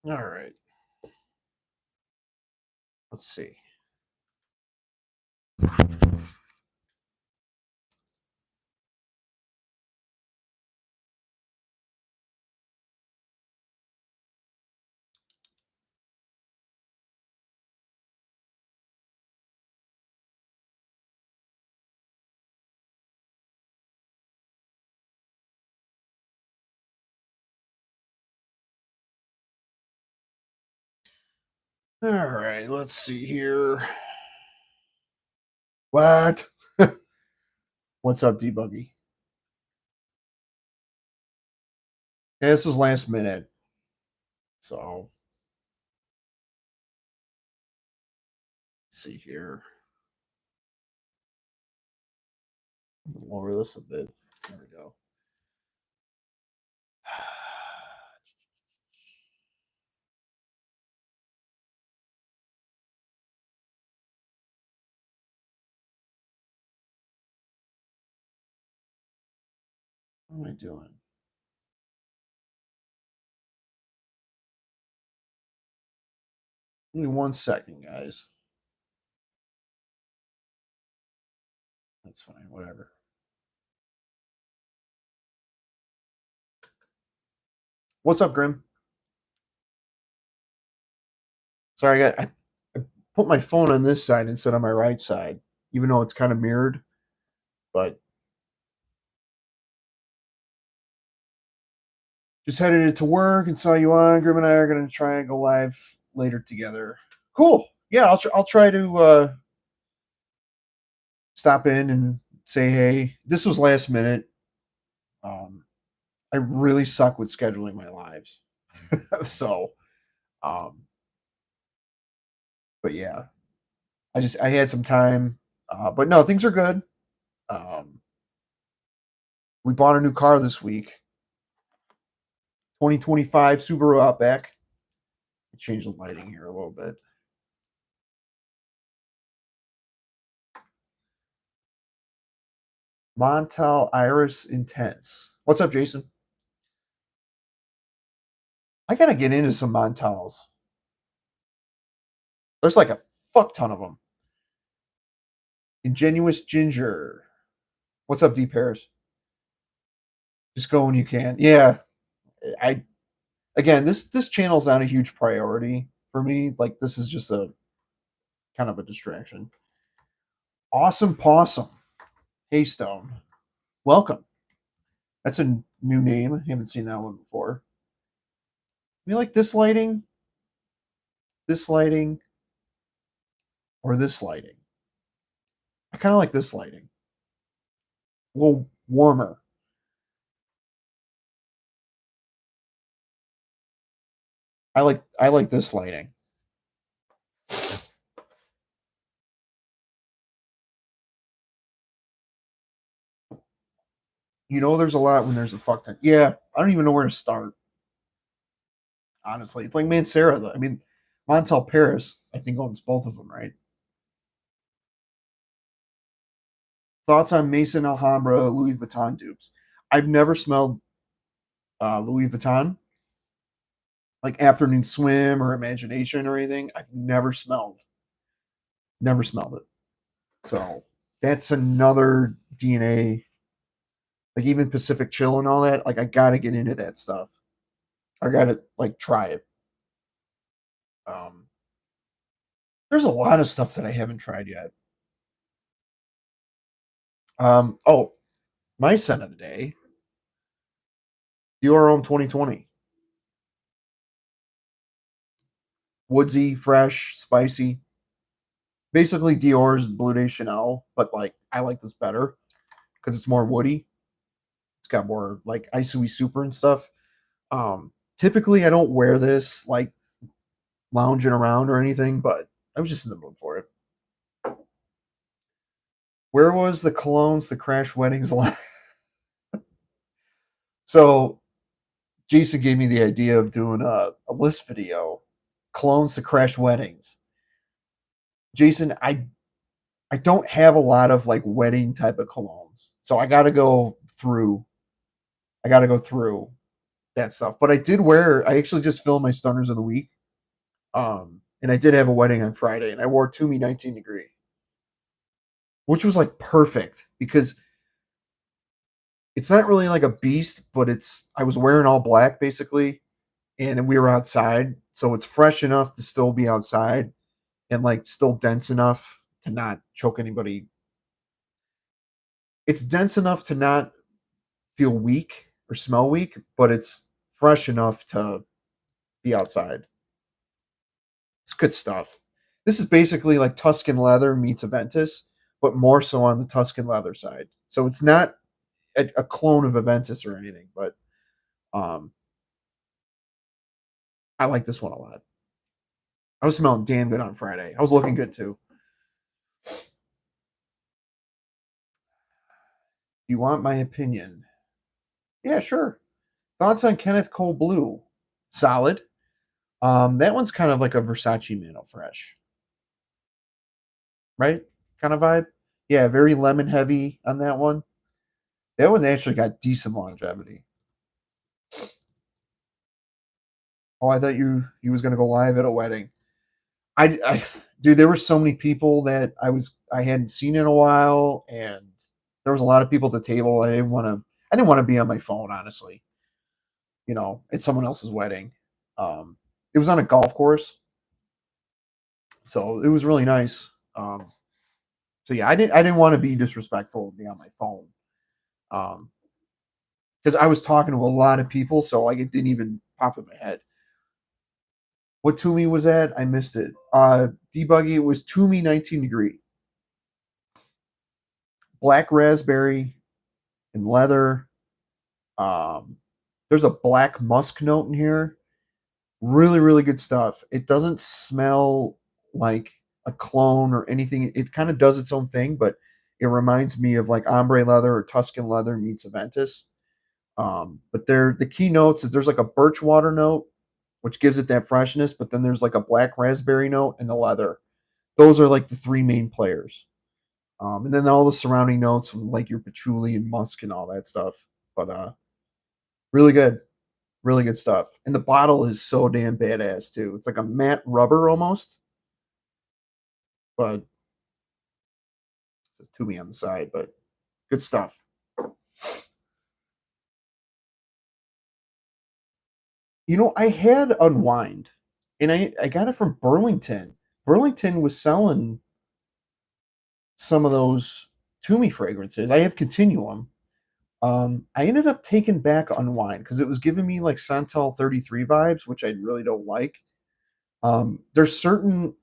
All right. Let's see. All right, let's see here. What? What's up, Debuggy? Yeah, this was last minute, so let's see here. Lower this a bit. There we go. What am I doing? Give me 1 second, guys. That's fine. Whatever. What's up, Grim? Sorry, I put my phone on this side instead of my right side, even though it's kind of mirrored. But just headed it to work and saw you on. Grim and I are going to try and go live later together. Cool. Yeah, I'll try to stop in and say hey. This was last minute. I really suck with scheduling my lives, so um, but yeah, I had some time, but no, things are good. Um, we bought a new car this week, 2025 Subaru Outback. Change the lighting here a little bit. Montel Iris Intense. What's up, Jason? I gotta get into some Montels. There's like a fuck ton of them. Ingenuous Ginger. What's up, D Paris? Just go when you can. Yeah, I again this channel's not a huge priority for me. Like this is just a kind of a distraction. Awesome Possum. Hey Stone. Welcome. That's a new name. I haven't seen that one before. You like this lighting, or this lighting? I kind of like this lighting. A little warmer. I like this lighting. You know, there's a lot when there's a fuck ton. Yeah, I don't even know where to start. Honestly, it's like Mancera. Though. I mean, Montel Paris, I think owns both of them, right? Thoughts on Mason Alhambra Louis Vuitton dupes? I've never smelled Louis Vuitton, like Afternoon Swim or Imagination or anything. I've never smelled it. So that's another DNA. Like even Pacific Chill and all that. Like I gotta get into that stuff. I gotta like try it. Um, there's a lot of stuff that I haven't tried yet. Oh, my scent of the day, Dior Homme 2020. Woodsy, fresh, spicy. Basically Dior's Blue Day Chanel, but like I like this better because it's more woody. It's got more like Isui Super and stuff. Typically I don't wear this like lounging around or anything, but I was just in the mood for it. Where was the colognes, the crash weddings line? So Jason gave me the idea of doing a list video, colognes to crash weddings. Jason, I don't have a lot of like wedding type of colognes, so I got to go through. I got to go through that stuff. But I did wear. I actually just filmed my stunners of the week. And I did have a wedding on Friday, and I wore Toomey 19 degree, which was like perfect because it's not really like a beast, but it's. I was wearing all black basically, and we were outside, so it's fresh enough to still be outside, and like still dense enough to not choke anybody. It's dense enough to not feel weak or smell weak, but it's fresh enough to be outside. It's good stuff. This is basically like Tuscan leather meets Aventus, but more so on the Tuscan leather side. So it's not a clone of Aventus or anything, but um, I like this one a lot. I was smelling damn good on Friday. I was looking good too. You want my opinion? Yeah, sure. Thoughts on Kenneth Cole Blue? Solid. That one's kind of like a Versace Mano Fresh, right? Kind of vibe. Yeah, very lemon heavy on that one. That one actually got decent longevity. Oh, I thought you was gonna go live at a wedding. I dude, there were so many people that I hadn't seen in a while, and there was a lot of people at the table. I didn't want to be on my phone, honestly. It's someone else's wedding. It was on a golf course, so it was really nice. So yeah, I didn't want to be disrespectful and be on my phone. Because I was talking to a lot of people, so like it didn't even pop in my head. What Toomey was at? I missed it. Debuggy, it was Toomey 19 degree. Black raspberry and leather. Um, there's a black musk note in here. Really, really good stuff. It doesn't smell like a clone or anything. It kind of does its own thing, but it reminds me of like ombre leather or Tuscan leather meets Aventus. But the key notes is there's like a birch water note, which gives it that freshness, but then there's like a black raspberry note and the leather. Those are like the three main players. And then all the surrounding notes with like your patchouli and musk and all that stuff. But really good, really good stuff. And the bottle is so damn badass too. It's like a matte rubber almost, but it says to me on the side. But good stuff. I had Unwind, and I got it from Burlington. Burlington was selling some of those Toomey fragrances. I have Continuum. I ended up taking back Unwind because it was giving me like Santal 33 vibes, which I really don't like. There's certain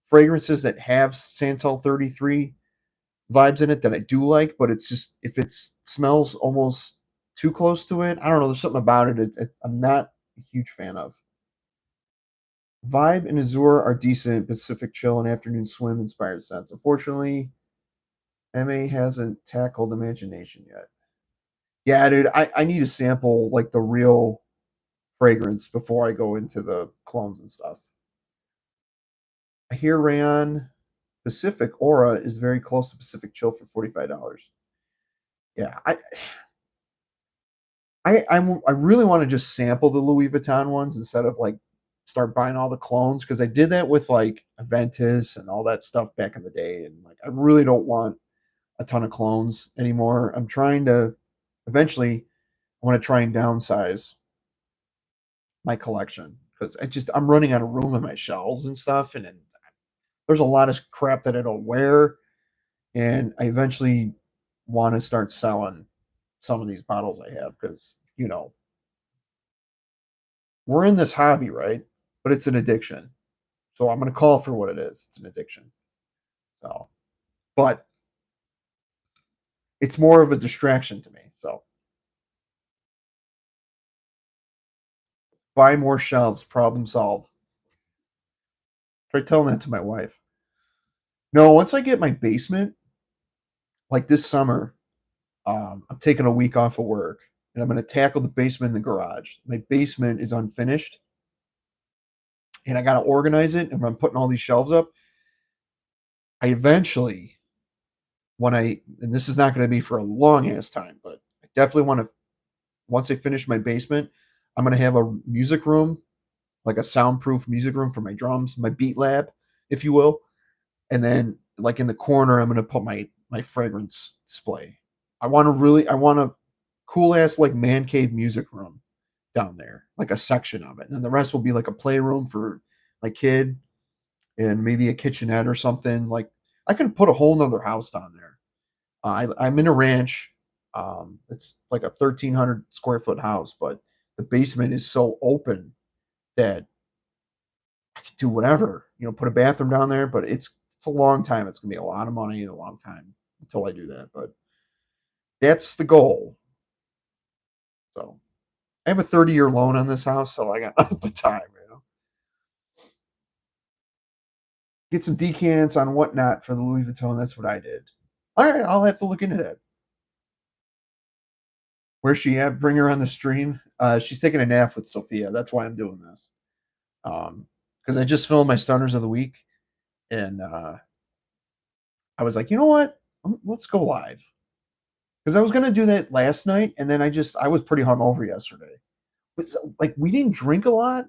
fragrances that have Santal 33 vibes in it that I do like, but it's just if it smells almost too close to it, I don't know. There's something about it, I'm not a huge fan of. Vibe and Azure are decent. Pacific Chill and Afternoon Swim inspired scents. Unfortunately, MA hasn't tackled Imagination yet. Yeah, dude, I need to sample like the real fragrance before I go into the clones and stuff. I hear Rayon Pacific Aura is very close to Pacific Chill for $45. Yeah, I really want to just sample the Louis Vuitton ones instead of like start buying all the clones because I did that with like Aventus and all that stuff back in the day, and like I really don't want a ton of clones anymore. I'm trying to eventually I want to try and downsize my collection because I'm running out of room in my shelves and stuff, and then there's a lot of crap that I don't wear, and I eventually want to start selling some of these bottles I have because we're in this hobby, right? But it's an addiction. So I'm going to call it for what it is. It's an addiction. So, but it's more of a distraction to me. So buy more shelves, problem solved. Try telling that to my wife. No, once I get my basement, like this summer, I'm taking a week off of work and I'm going to tackle the basement in the garage. My basement is unfinished and I got to organize it. And I'm putting all these shelves up. I eventually, and this is not going to be for a long ass time, but I definitely want to, once I finish my basement, I'm gonna have a music room, like a soundproof music room for my drums, my beat lab, if you will. And then like in the corner, I'm gonna put my fragrance display. I want a cool ass like man cave music room down there, like a section of it. And then the rest will be like a playroom for my kid and maybe a kitchenette or something. Like I can put a whole nother house down there. I'm in a ranch. It's like a 1,300 square foot house, but the basement is so open that I could do whatever. Put a bathroom down there, but it's a long time. It's gonna be a lot of money and a long time until I do that. But that's the goal. So I have a 30-year loan on this house, so I got nothing but time. Get some decants on whatnot for the Louis Vuitton. That's what I did. All right, I'll have to look into that. Where's she at? Bring her on the stream. She's taking a nap with Sophia. That's why I'm doing this. Because I just filmed my stunners of the week, and I was like, you know what? Let's go live. Because I was gonna do that last night, and then I was pretty hungover yesterday. But like we didn't drink a lot,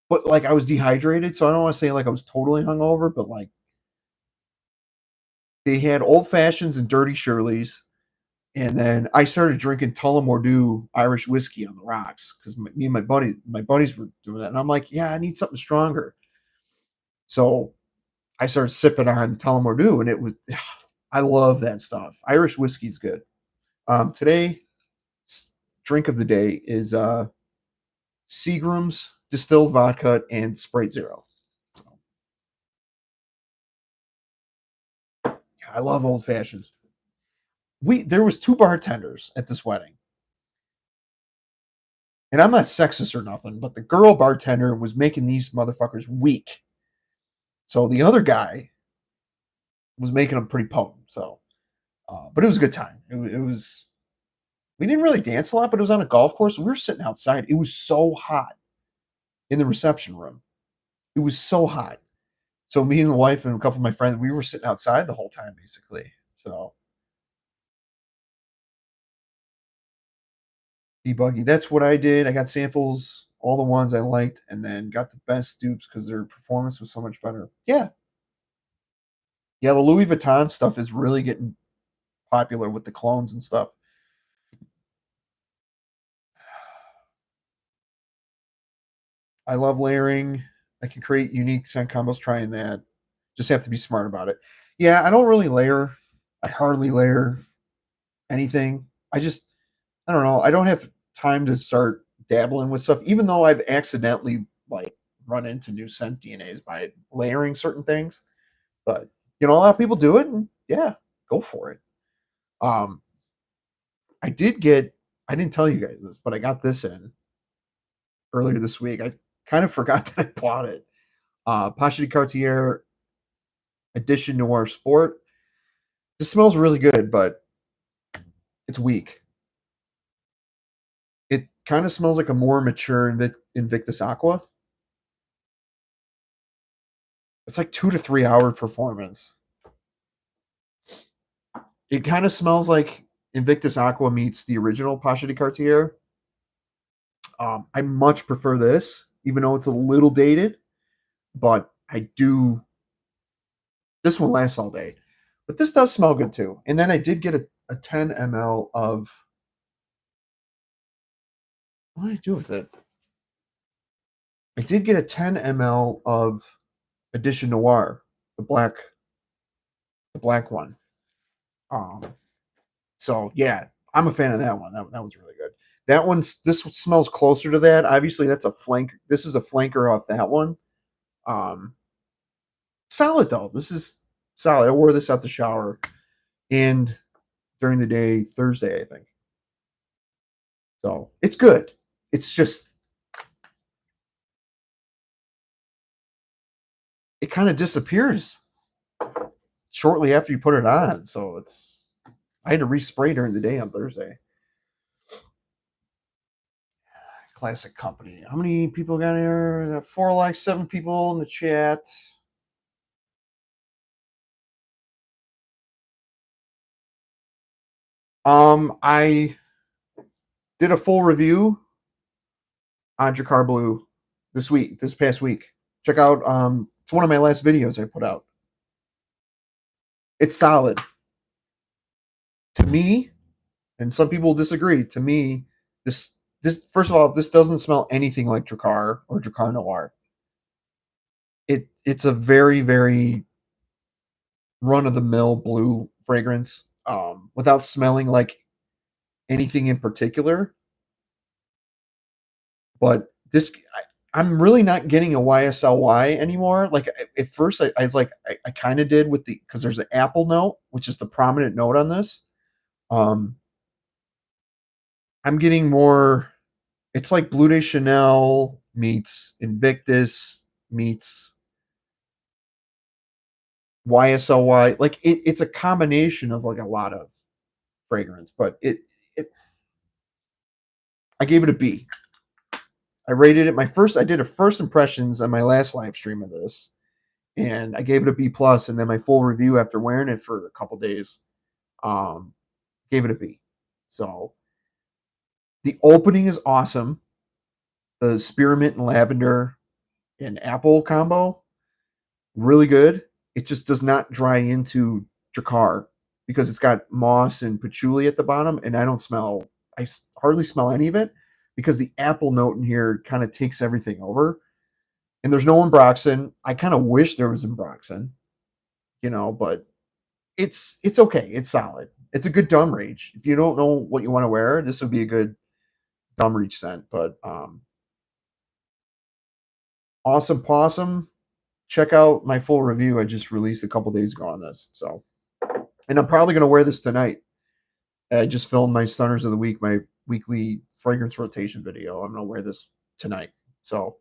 but like I was dehydrated, so I don't want to say like I was totally hungover, but like they had old fashions and dirty Shirleys, and then I started drinking Tullamore Dew Irish whiskey on the rocks because me and my buddies were doing that, and I'm like, yeah, I need something stronger. So I started sipping on Tullamore Dew, and it was, I love that stuff. Irish whiskey's good. Today, drink of the day is Seagram's distilled vodka and Sprite Zero. So, yeah, I love old fashions. There was two bartenders at this wedding, and I'm not sexist or nothing, but the girl bartender was making these motherfuckers weak. So the other guy was making them pretty potent. So, but it was a good time. It was. We didn't really dance a lot, but it was on a golf course. We were sitting outside. It was so hot in the reception room. It was so hot. So me and the wife and a couple of my friends, we were sitting outside the whole time, basically. So debuggy. That's what I did. I got samples, all the ones I liked, and then got the best dupes because their performance was so much better. Yeah, yeah. The Louis Vuitton stuff is really getting popular with the clones and stuff. I love layering. I can create unique scent combos. Trying that. Just have to be smart about it. Yeah, I don't really layer. I hardly layer anything. I don't know. I don't have time to start dabbling with stuff, even though I've accidentally like run into new scent DNAs by layering certain things. But a lot of people do it, and yeah, go for it. Um, I did get. I didn't tell you guys this, but I got this in earlier this week. I kind of forgot that I bought it. Pache de Cartier Edition Noir Sport. This smells really good, but it's weak. It kind of smells like a more mature Invictus Aqua. It's like 2 to 3 hour performance. It kind of smells like Invictus Aqua meets the original Pacha de Cartier. I much prefer this, even though it's a little dated, but I do. This one lasts all day, but this does smell good too. And then I did get a 10 ml of. What did I do with it? I did get a 10 ml of Edition Noir, the black one. Um, So yeah, I'm a fan of that one. That one's really good. This smells closer to that. Obviously, that's a flank. This is a flanker off that one. Um, Solid though. This is solid. I wore this out the shower and during the day Thursday, I think. So it's good. It's just it kind of disappears shortly after you put it on. So I had to respray during the day on Thursday. Classic company. How many people got here? Got 4 likes, 7 people in the chat. I did a full review on Dracar Blue this past week. Check out it's one of my last videos I put out. It's solid. To me, and some people disagree, to me, this first of all, this doesn't smell anything like Dracar or Dracar Noir. It's a very, very run of the mill blue fragrance, without smelling like anything in particular. But I'm really not getting a YSLY anymore. Like at first, I was like, I kind of did with the because there's an apple note, which is the prominent note on this. Um, I'm getting more. It's like Blue de Chanel meets Invictus meets YSLY. Like it's a combination of like a lot of fragrance, but it I gave it a B. I rated it my first. I did a first impressions on my last live stream of this, and I gave it a B plus, and then my full review after wearing it for a couple days, um, gave it a B. So the opening is awesome. The spearmint and lavender and apple combo, really good. It just does not dry into Dracar because it's got moss and patchouli at the bottom, and I don't smell. I hardly smell any of it because the apple note in here kind of takes everything over. And there's no Ambroxan. I kind of wish there was Ambroxan, but it's okay. It's solid. It's a good dumb reach. If you don't know what you want to wear, this would be a good dumb reach scent. But awesome possum. Check out my full review I just released a couple days ago on this. So, and I'm probably gonna wear this tonight. I just filmed my Stunners of the Week, my weekly fragrance rotation video. I'm gonna wear this tonight. So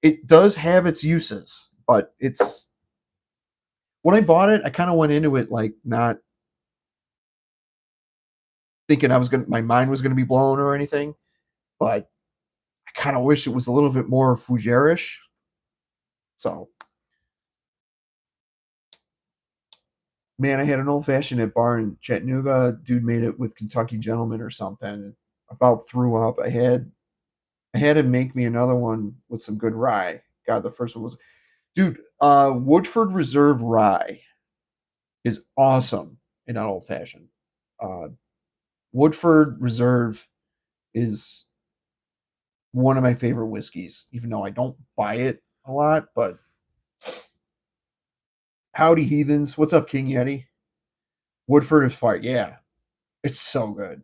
it does have its uses, but it's when I bought it, I kind of went into it like not thinking my mind was gonna be blown or anything, but I kind of wish it was a little bit more fougerish. So, man, I had an old fashioned at bar in Chattanooga. Dude made it with Kentucky Gentleman or something. About threw up. I had him make me another one with some good rye. God, the first one was dude. Woodford Reserve rye is awesome in an old fashioned. Uh, Woodford Reserve is one of my favorite whiskeys, even though I don't buy it a lot. But howdy heathens, what's up, King Yeti? Woodford is fire. Yeah, it's so good,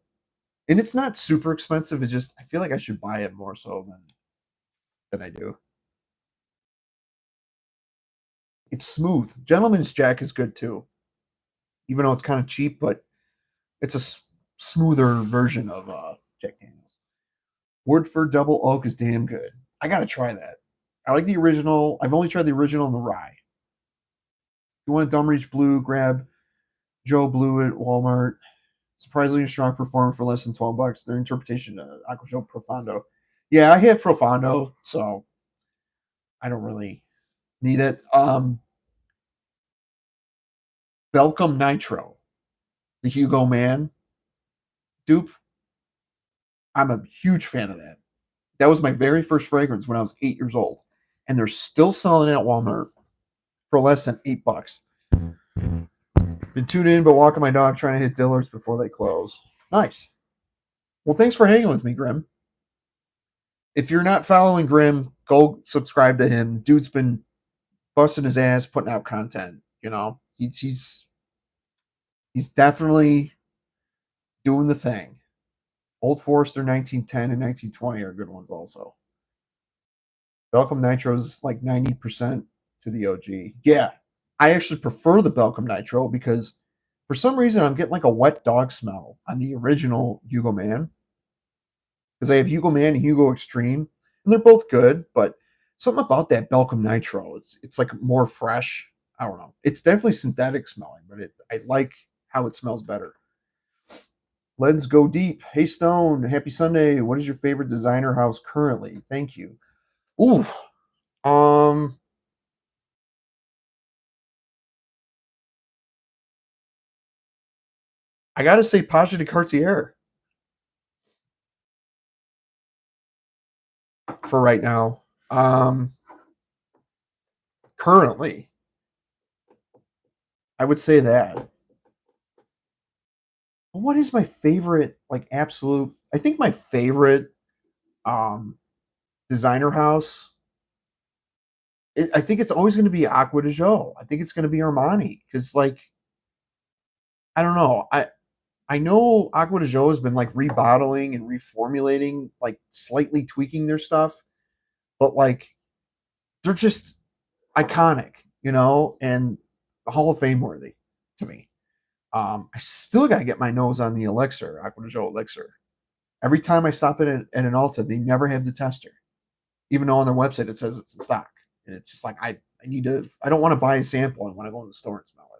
and it's not super expensive. It's just I feel like I should buy it more so than I do. It's smooth. Gentleman's Jack is good too, even though it's kind of cheap, but it's a smoother version of Jack Daniels. Woodford Double Oak is damn good. I gotta try that. I like the original. I've only tried the original and the rye. If you want a Dumreach Blue, grab Joe Blue at Walmart. Surprisingly strong performer for less than $12. Their interpretation of Aqua Profondo. Yeah, I have Profondo, so I don't really need it. Belcom Nitro, the Hugo Man dupe. I'm a huge fan of that. That was my very first fragrance when I was 8 years old, and they're still selling it at Walmart for less than $8. Been tuned in, but walking my dog trying to hit Dillard's before they close. Nice. Well, thanks for hanging with me, Grim. If you're not following Grim, go subscribe to him. Dude's been busting his ass, putting out content. He's definitely doing the thing. Old Forester 1910 and 1920 are good ones also. Belcom Nitro is like 90% to the OG. Yeah, I actually prefer the Belcom Nitro because for some reason I'm getting like a wet dog smell on the original Hugo Man because I have Hugo Man and Hugo Extreme, and they're both good, but something about that Belcom Nitro, it's like more fresh. I don't know. It's definitely synthetic smelling, but I like how it smells better. Let's go deep. Hey Stone, happy Sunday. What is your favorite designer house currently? Thank you. Ooh, um, I gotta say Paja de Cartier. for right now. Currently, I would say that. What is my favorite, like absolute? I think my favorite um, designer house. I think it's always going to be Aqua de Joe. I think it's going to be Armani because, like, I don't know. I know Aqua de Joe has been like rebottling and reformulating, like slightly tweaking their stuff, but like they're just iconic, and Hall of Fame worthy to me. I still got to get my nose on the elixir, Aqua de Joe elixir. Every time I stop at an Ulta, they never have the tester, even though on their website it says it's in stock. And it's just like I need to. I don't want to buy a sample and want to go in the store and smell it.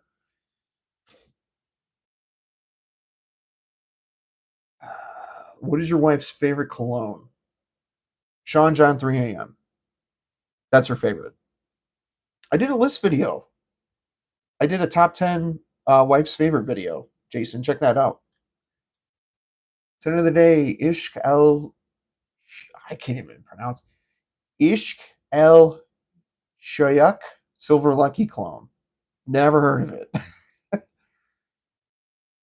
What is your wife's favorite cologne? Sean John 3 a.m. That's her favorite. I did a list video. I did a top 10 wife's favorite video. Jason, check that out. Center of the day, Ishq El. I can't even pronounce. Ishq El Shayak Silver Lucky Clone. Never heard of it.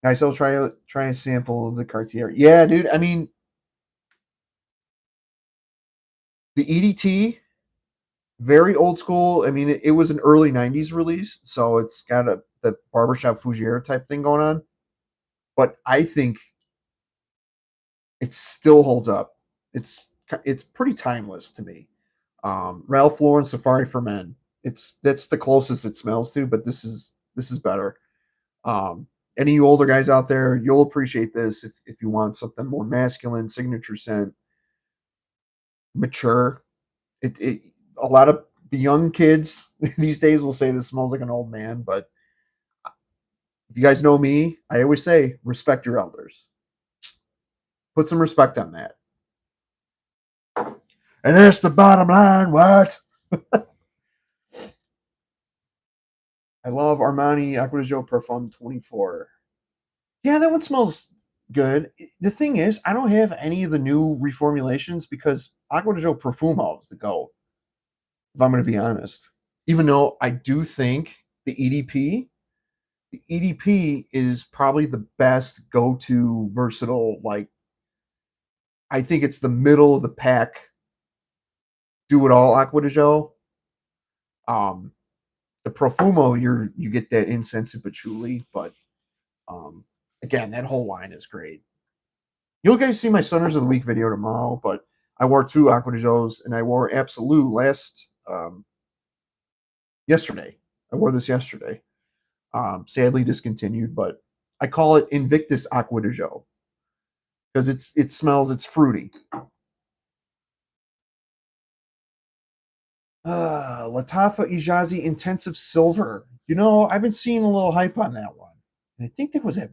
Nice. I'll try a sample of the Cartier. Yeah, dude. I mean, the EDT, very old school. I mean, it was an early '90s release, so it's got the barbershop Fougere type thing going on. But I think it still holds up. It's pretty timeless to me. Ralph Lauren Safari for Men. That's the closest it smells to, but this is better. Any of you older guys out there, you'll appreciate this if you want something more masculine, signature scent, mature. It a lot of the young kids these days will say this smells like an old man, but if you guys know me, I always say respect your elders. Put some respect on that. And that's the bottom line. What? I love Armani Acqua di Gio Parfum 24. Yeah, that one smells good. The thing is, I don't have any of the new reformulations because Acqua di Gio Profumo is the go, if I'm going to be honest. Even though I do think the EDP is probably the best go to versatile, like, I think it's the middle of the pack, do it all Acqua di Gio. Um, the Profumo, you get that incense and patchouli, but um, again, that whole line is great. You'll guys see my Stunners of the Week video tomorrow, but I wore two Aqua di Gios and I wore Absolute yesterday. I wore this yesterday. Sadly discontinued, but I call it Invictus Aqua di Gio because it's fruity. Latafa Ijazi Intensive Silver. I've been seeing a little hype on that one. And I think that was at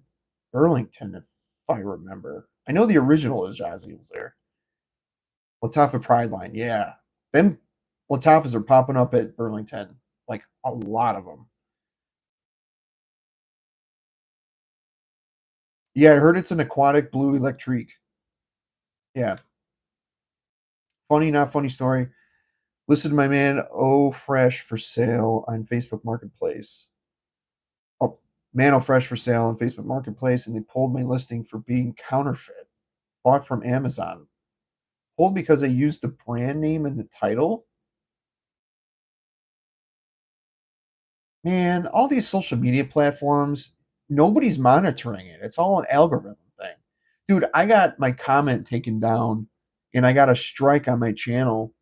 Burlington, if I remember. I know the original Ijazi was there. Latafa Pride Line, yeah. Them Latafas are popping up at Burlington, like a lot of them. Yeah, I heard it's an aquatic blue electrique. Yeah, funny, not funny story. Listed my man Oh Fresh for sale on Facebook Marketplace. Oh, man, Oh Fresh for sale on Facebook Marketplace, and they pulled my listing for being counterfeit. Bought from Amazon. Pulled because I used the brand name in the title. Man, all these social media platforms, nobody's monitoring it. It's all an algorithm thing. Dude, I got my comment taken down and I got a strike on my channel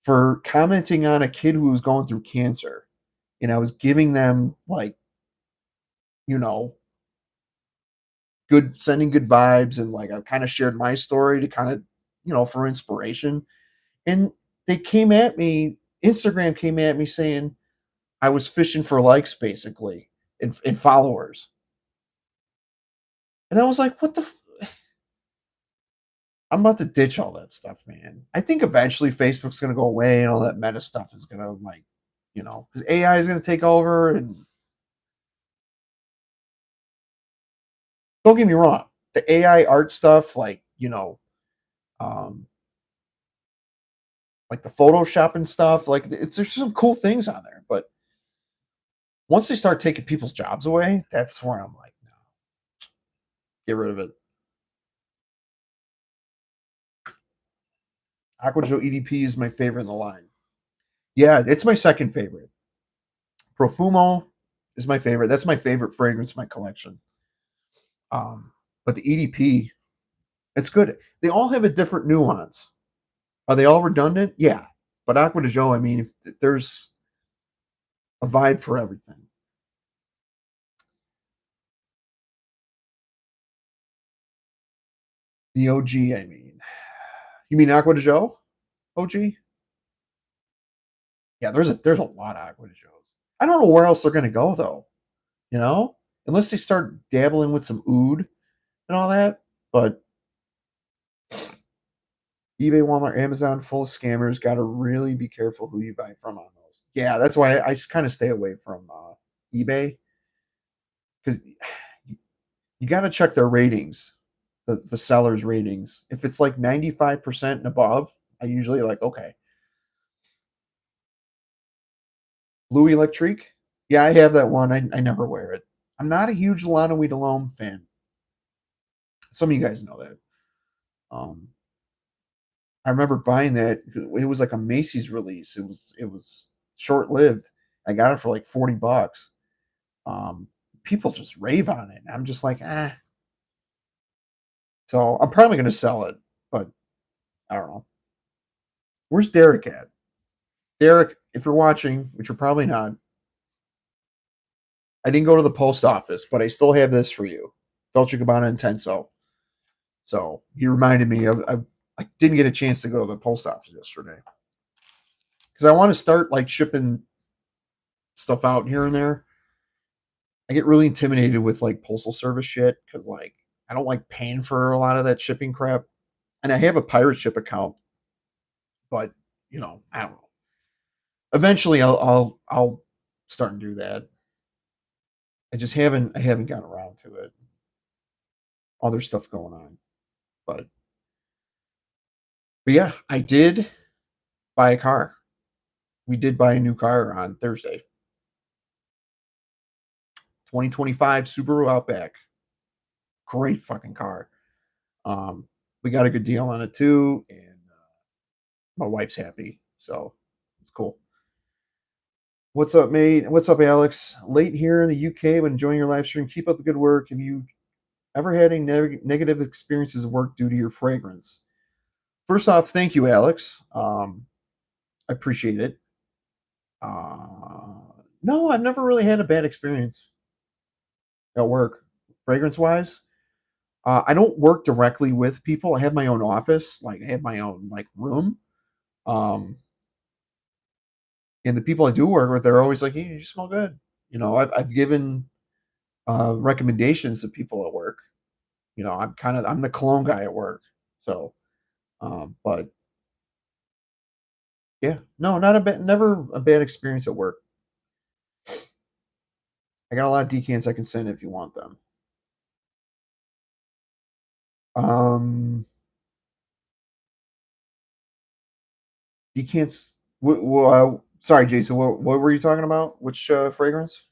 for commenting on a kid who was going through cancer. And I was giving them, like, you know, sending good vibes, and like I kind of shared my story to kind of, for inspiration. And they came at me, Instagram came at me saying I was fishing for likes basically, and followers. And I was like, what the I'm about to ditch all that stuff, man. I think eventually Facebook's going to go away and all that meta stuff is going to, like, because AI is going to take over. And don't get me wrong, the AI art stuff, like, um, like the Photoshop and stuff. Like there's some cool things on there, but once they start taking people's jobs away, that's where I'm like, no, get rid of it. Aqua Joe EDP is my favorite in the line. Yeah, it's my second favorite. Profumo is my favorite. That's my favorite fragrance in my collection. But the EDP, it's good. They all have a different nuance. Are they all redundant? Yeah. But Aqua de Joe, I mean, if there's a vibe for everything. The OG, I mean. You mean Aqua de Joe? OG? Yeah, there's a lot of Aqua de Joes. I don't know where else they're gonna go though, you know? Unless they start dabbling with some oud and all that. But eBay, Walmart, Amazon, full of scammers. Got to really be careful who you buy from on those. Yeah, that's why I kind of stay away from eBay because you got to check their ratings, the seller's ratings. If it's like 95% and above, I usually like okay. Louis Electrique. Yeah, I have that one. I never wear it. I'm not a huge Lana Weedalome fan. Some of you guys know that. Um, I remember buying that. It was like a Macy's release. It was short lived. I got it for like $40. Um, People just rave on it. I'm just like, eh. So I'm probably gonna sell it, but I don't know. Where's Derek at? Derek, if you're watching, which you're probably not, I didn't go to the post office, but I still have this for you. Dolce Gabbana Intenso. So he reminded me of I didn't get a chance to go to the post office yesterday because I want to start like shipping stuff out here and there. I get really intimidated with like postal service shit because like I don't like paying for a lot of that shipping crap. And I have a pirate ship account, but I don't know. Eventually, I'll start and do that. I haven't gotten around to it. Other stuff going on, but yeah, I did buy a car. We did buy a new car on Thursday. 2025 Subaru Outback. Great fucking car. Um, we got a good deal on it too, and my wife's happy, so it's cool. What's up, mate? What's up, Alex? Late here in the UK, but enjoying your live stream. Keep up the good work. Have you ever had any negative experiences at work due to your fragrance? First off, thank you, Alex. I appreciate it. No, I've never really had a bad experience at work, fragrance wise. I don't work directly with people. I have my own office, like I have my own like room. Um, and the people I do work with, they're always like, "Hey, you smell good." I've given recommendations to people at work. I'm the cologne guy at work. So, but yeah, no, not a bad, never a bad experience at work. I got a lot of decants I can send if you want them. Um, Decants. Sorry, Jason. What were you talking about? Which fragrance?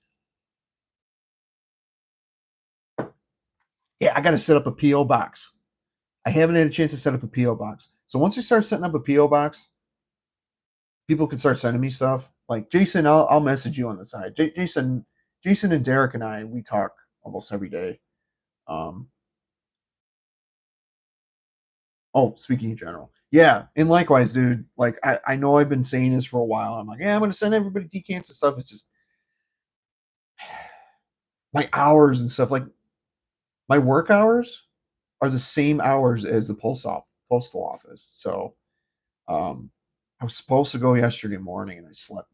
Yeah, I got to set up a PO box. I haven't had a chance to set up a PO box. So once you start setting up a PO box, people can start sending me stuff. Like Jason, I'll message you on the side. Jason and Derek and I, we talk almost every day. Um, oh, speaking in general, yeah, and likewise, dude. Like I know I've been saying this for a while. I'm like, yeah, I'm gonna send everybody decants and stuff. It's just my hours and stuff. Like my work hours are the same hours as the postal office. So um, I was supposed to go yesterday morning, and I slept.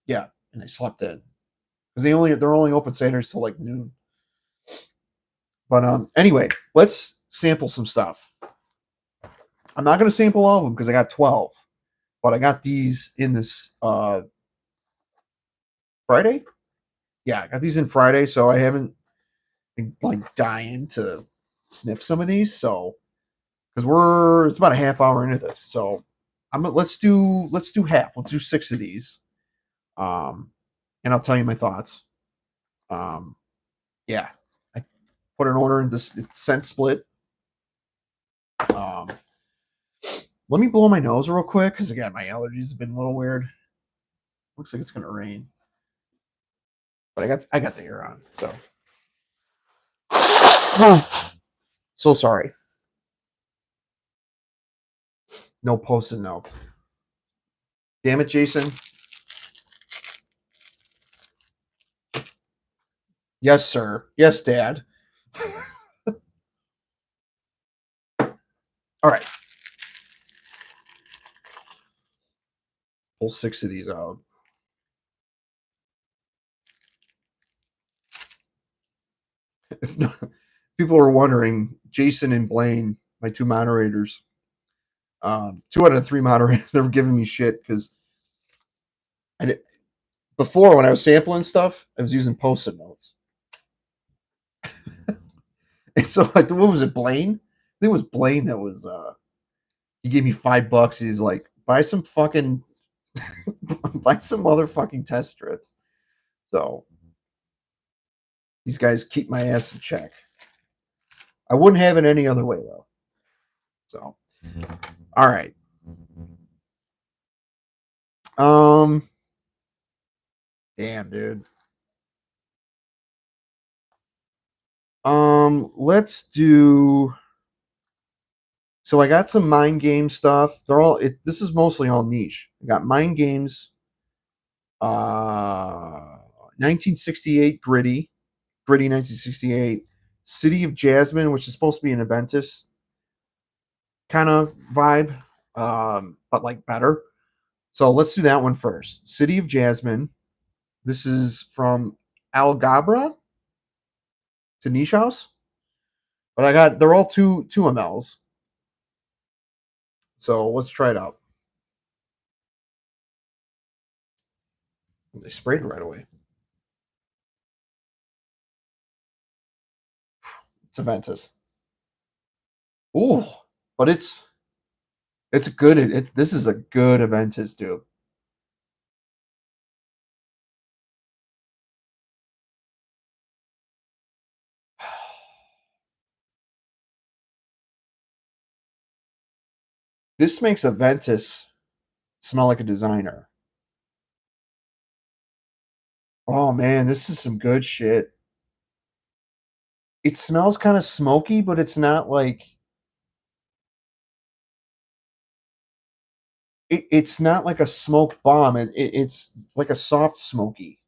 Yeah, and I slept in because they're only open Saturdays till like noon. But anyway, let's sample some stuff. I'm not going to sample all of them because I got 12, but I got these in this Friday. Yeah, I got these in Friday, so I haven't been like dying to sniff some of these. So because it's about a half hour into this, so let's do half. Let's do 6 of these. Um, and I'll tell you my thoughts. Um, yeah, I put an order in this scent split. Um, let me blow my nose real quick because again, my allergies have been a little weird. Looks like it's gonna rain, but I got the air on, so so sorry. No post-it notes. Damn it, Jason. Yes, sir. Yes, Dad. All right, pull 6 of these out. If no, people are wondering, Jason and Blaine, my 2 moderators, 2 out of 3 moderators, they were giving me shit because I did, before when I was sampling stuff, I was using post-it notes. And so like, what was it, Blaine? I think it was Blaine that was. He gave me $5. He's like, buy some fucking, buy some motherfucking test strips. So these guys keep my ass in check. I wouldn't have it any other way though. So, all right. Um, damn, dude. Let's do. So I got some mind game stuff. They're all. This is mostly all niche. I got mind games. 1968 gritty 1968. City of Jasmine, which is supposed to be an Aventus kind of vibe, but like better. So let's do that one first. City of Jasmine. This is from Algabra to Niche House, but they're all two mls. So let's try it out. They sprayed it right away. It's Aventus. Ooh, but it's good. This is a good Aventus, dude. This makes Aventus smell like a designer. Oh man, this is some good shit. It smells kind of smoky, but it's not like it's not like a smoke bomb. It's like a soft smoky.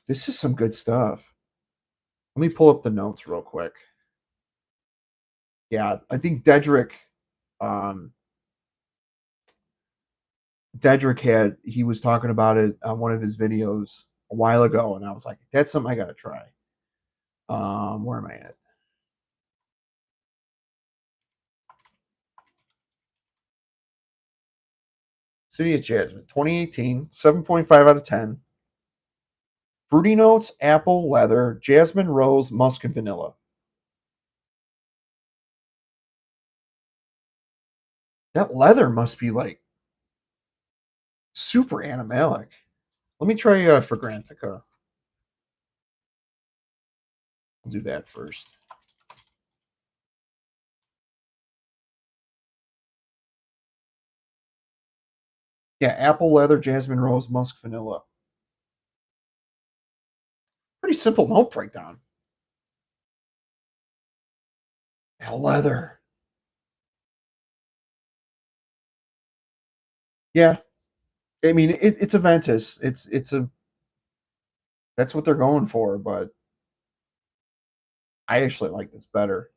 This is some good stuff. Let me pull up the notes real quick. Yeah, I think um, he was talking about it on one of his videos a while ago, and I was like, that's something I gotta try. Where am I at? City of Jasmine, 2018, 7.5 out of 10. Fruity notes, apple, leather, jasmine, rose, musk, and vanilla. That leather must be like super animalic. Let me try Fragrantica. I'll do that first. Yeah, apple, leather, jasmine, rose, musk, vanilla. Pretty simple note breakdown. Yeah, leather. Yeah, I mean it's a Ventus. It's a that's what they're going for, but I actually like this better.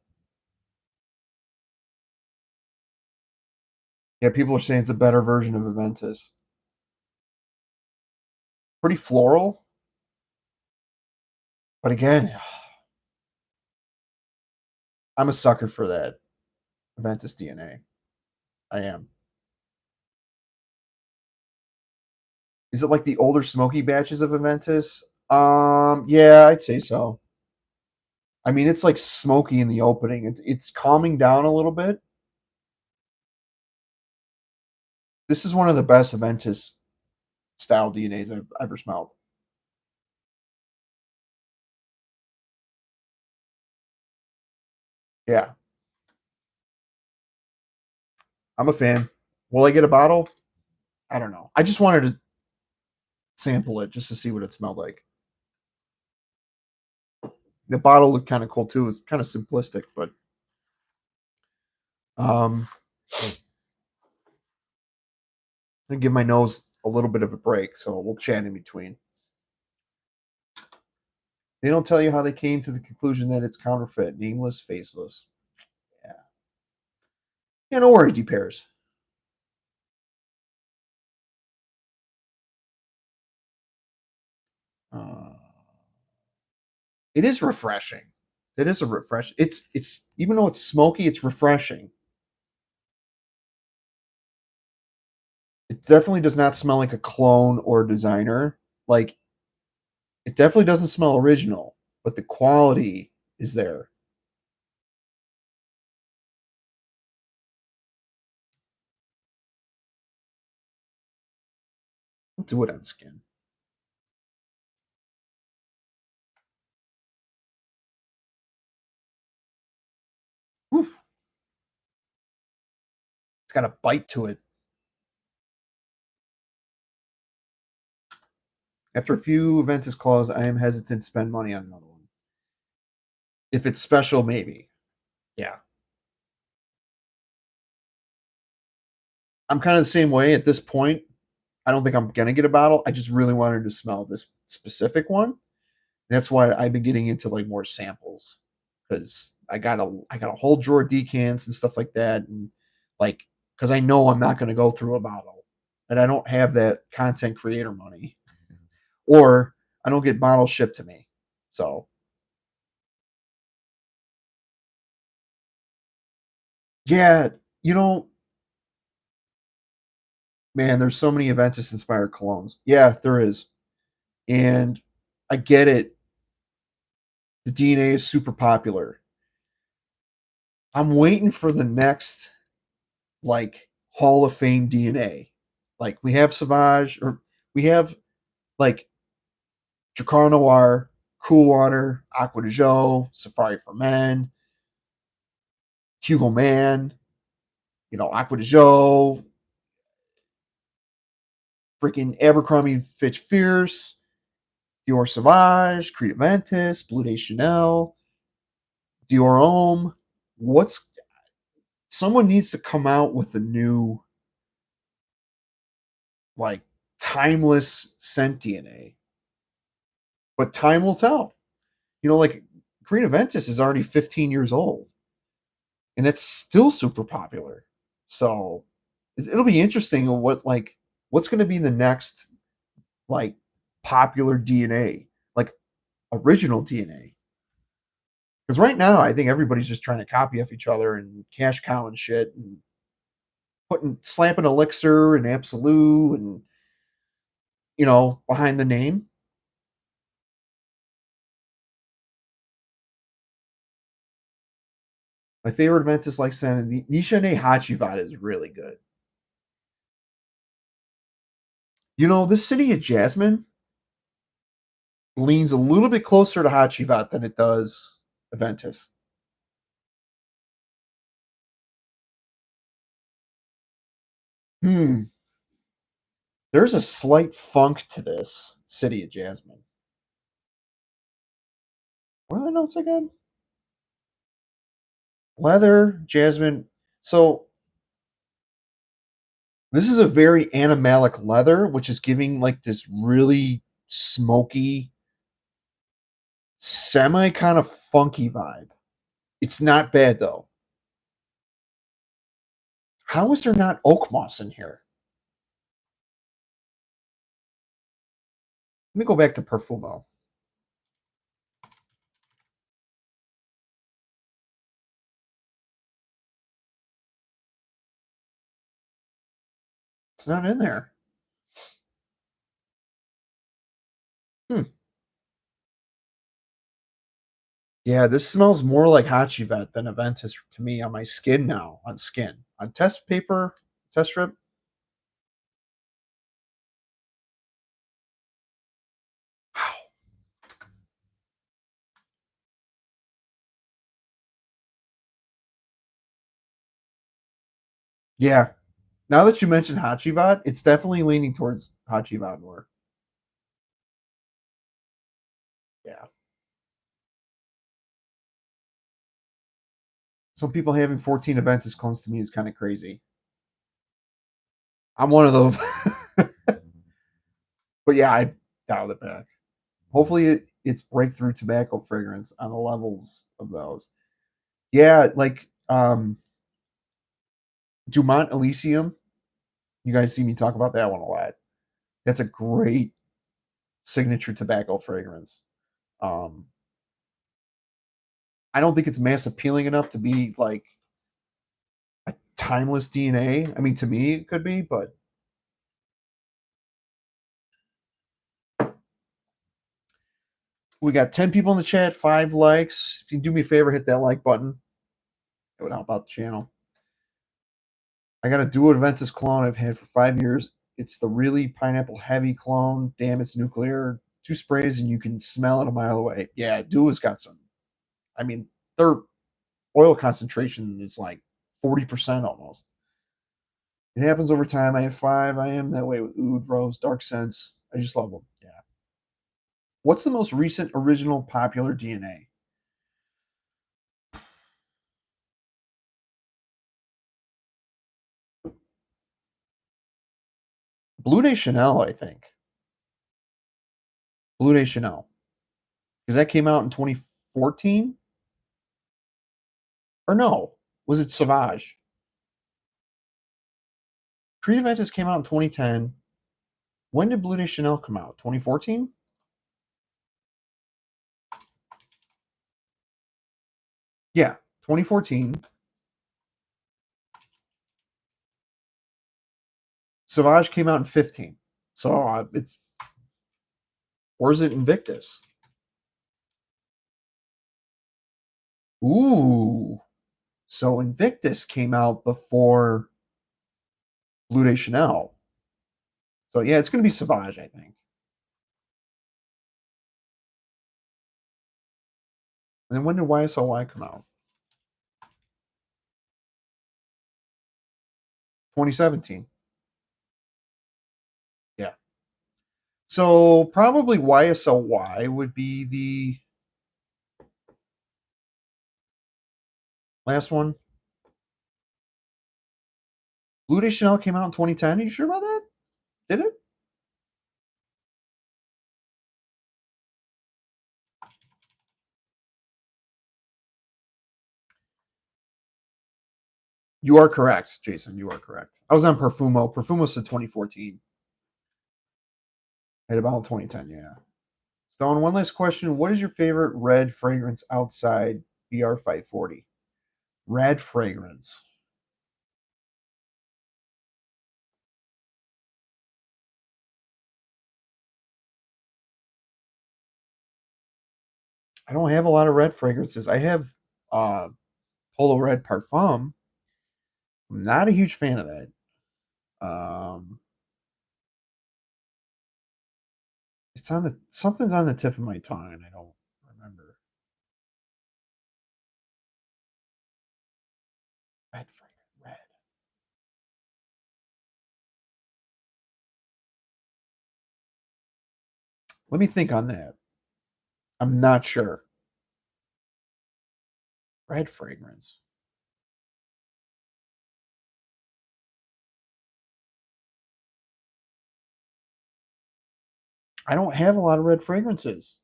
Yeah, people are saying it's a better version of Aventus. Pretty floral, but again, I'm a sucker for that Aventus DNA. I am. Is it like the older smoky batches of Aventus? Yeah, I'd say so. I mean, it's like smoky in the opening. It's calming down a little bit. This is one of the best Aventus style DNAs I've ever smelled. Yeah, I'm a fan. Will I get a bottle? I don't know. I just wanted to sample it just to see what it smelled like. The bottle looked kind of cool too. It was kind of simplistic, but I give my nose a little bit of a break, so we'll chat in between. They don't tell you how they came to the conclusion that it's counterfeit, nameless, faceless. Yeah, yeah, no worry, D pairs. Uh, it is refreshing. It is a refresh. It's even though it's smoky, it's refreshing. It definitely does not smell like a clone or a designer. Like it definitely doesn't smell original, but the quality is there. I'll do it on skin. Oof, it's got a bite to it. After a few Ventus claws, I am hesitant to spend money on another one. If it's special, maybe. Yeah. I'm kind of the same way at this point. I don't think I'm gonna get a bottle. I just really wanted to smell this specific one. That's why I've been getting into like more samples because I got a whole drawer of decants and stuff like that, and like because I know I'm not gonna go through a bottle, and I don't have that content creator money, or I don't get bottles shipped to me. So yeah, you know, man, there's so many Aventus inspired colognes. Yeah, there is, and I get it. The DNA is super popular. I'm waiting for the next like Hall of Fame DNA. Like we have Savage or we have like Dracar Noir, Cool Water, Aqua de Joe, Safari for Men, Hugo Man, Aqua de Joe, freaking Abercrombie Fitch Fierce, Dior Sauvage, Creed Aventus, Blue Day Chanel, Dior Homme. What's someone needs to come out with a new like timeless scent DNA, but time will tell. Like Green Aventus is already 15 years old, and it's still super popular. So it'll be interesting what's going to be the next like popular DNA, like original DNA. Because right now, I think everybody's just trying to copy off each other and cash cow and shit, and putting slapping elixir and absolute and behind the name. My favorite event is like saying the Nishane Hachivat is really good. This city of Jasmine leans a little bit closer to Hachivat than it does Aventus. Hmm. There's a slight funk to this city of Jasmine. What are the notes again? Leather, jasmine. So this is a very animalic leather, which is giving like this really smoky, semi kind of funky vibe. It's not bad though. How is there not oak moss in here? Let me go back to Perfumo. It's not in there. Hmm. Yeah, this smells more like Hachivet than Aventus to me on my skin now, on skin. On test paper, test strip. Wow. Yeah. Now that you mentioned Hachivat, it's definitely leaning towards Hachivat more. Yeah. Some people having 14 Aventus clones to me is kind of crazy. I'm one of them. But yeah, I dialed it back. Hopefully it's breakthrough tobacco fragrance on the levels of those. Yeah, like Dumont Elysium. You guys see me talk about that one a lot. That's a great signature tobacco fragrance. Um, I don't think it's mass appealing enough to be like a timeless DNA. I mean, to me, it could be, but we got 10 people in the chat, 5 likes. If you do me a favor, hit that like button. It would help out the channel. I got a Duo Aventus clone I've had for 5 years. It's the really pineapple heavy clone. Damn, it's nuclear. 2 sprays and you can smell it a mile away. Yeah, Duo's got some. I mean, their oil concentration is like 40% almost. It happens over time. I have 5. I am that way with Oud, Rose, Dark Sense. I just love them. Yeah. What's the most recent original popular DNA? Blue Day Chanel, I think. Blue Day Chanel. Because that came out in 2014? Or no, was it Sauvage? Creative Aventus came out in 2010. When did Blue Day Chanel come out? 2014? Yeah, 2014. Sauvage came out in 15. So it's, or is it Invictus? Ooh. So Invictus came out before Blue Day Chanel. So yeah, it's going to be Sauvage, I think. And then when did YSLY come out? 2017. Yeah. So probably YSLY would be the last one. Blue Day Chanel came out in 2010. Are you sure about that? Did it? You are correct, Jason. You are correct. I was on Perfumo. Perfumo said 2014. At about 2010, yeah. Stone, one last question. What is your favorite red fragrance outside BR 540? Red fragrance. I don't have a lot of red fragrances. I have Polo Red Parfum. I'm not a huge fan of that. It's on the something's on the tip of my tongue, and I don't remember. Red fragrance, red. Let me think on that. I'm not sure. Red fragrance. I don't have a lot of red fragrances.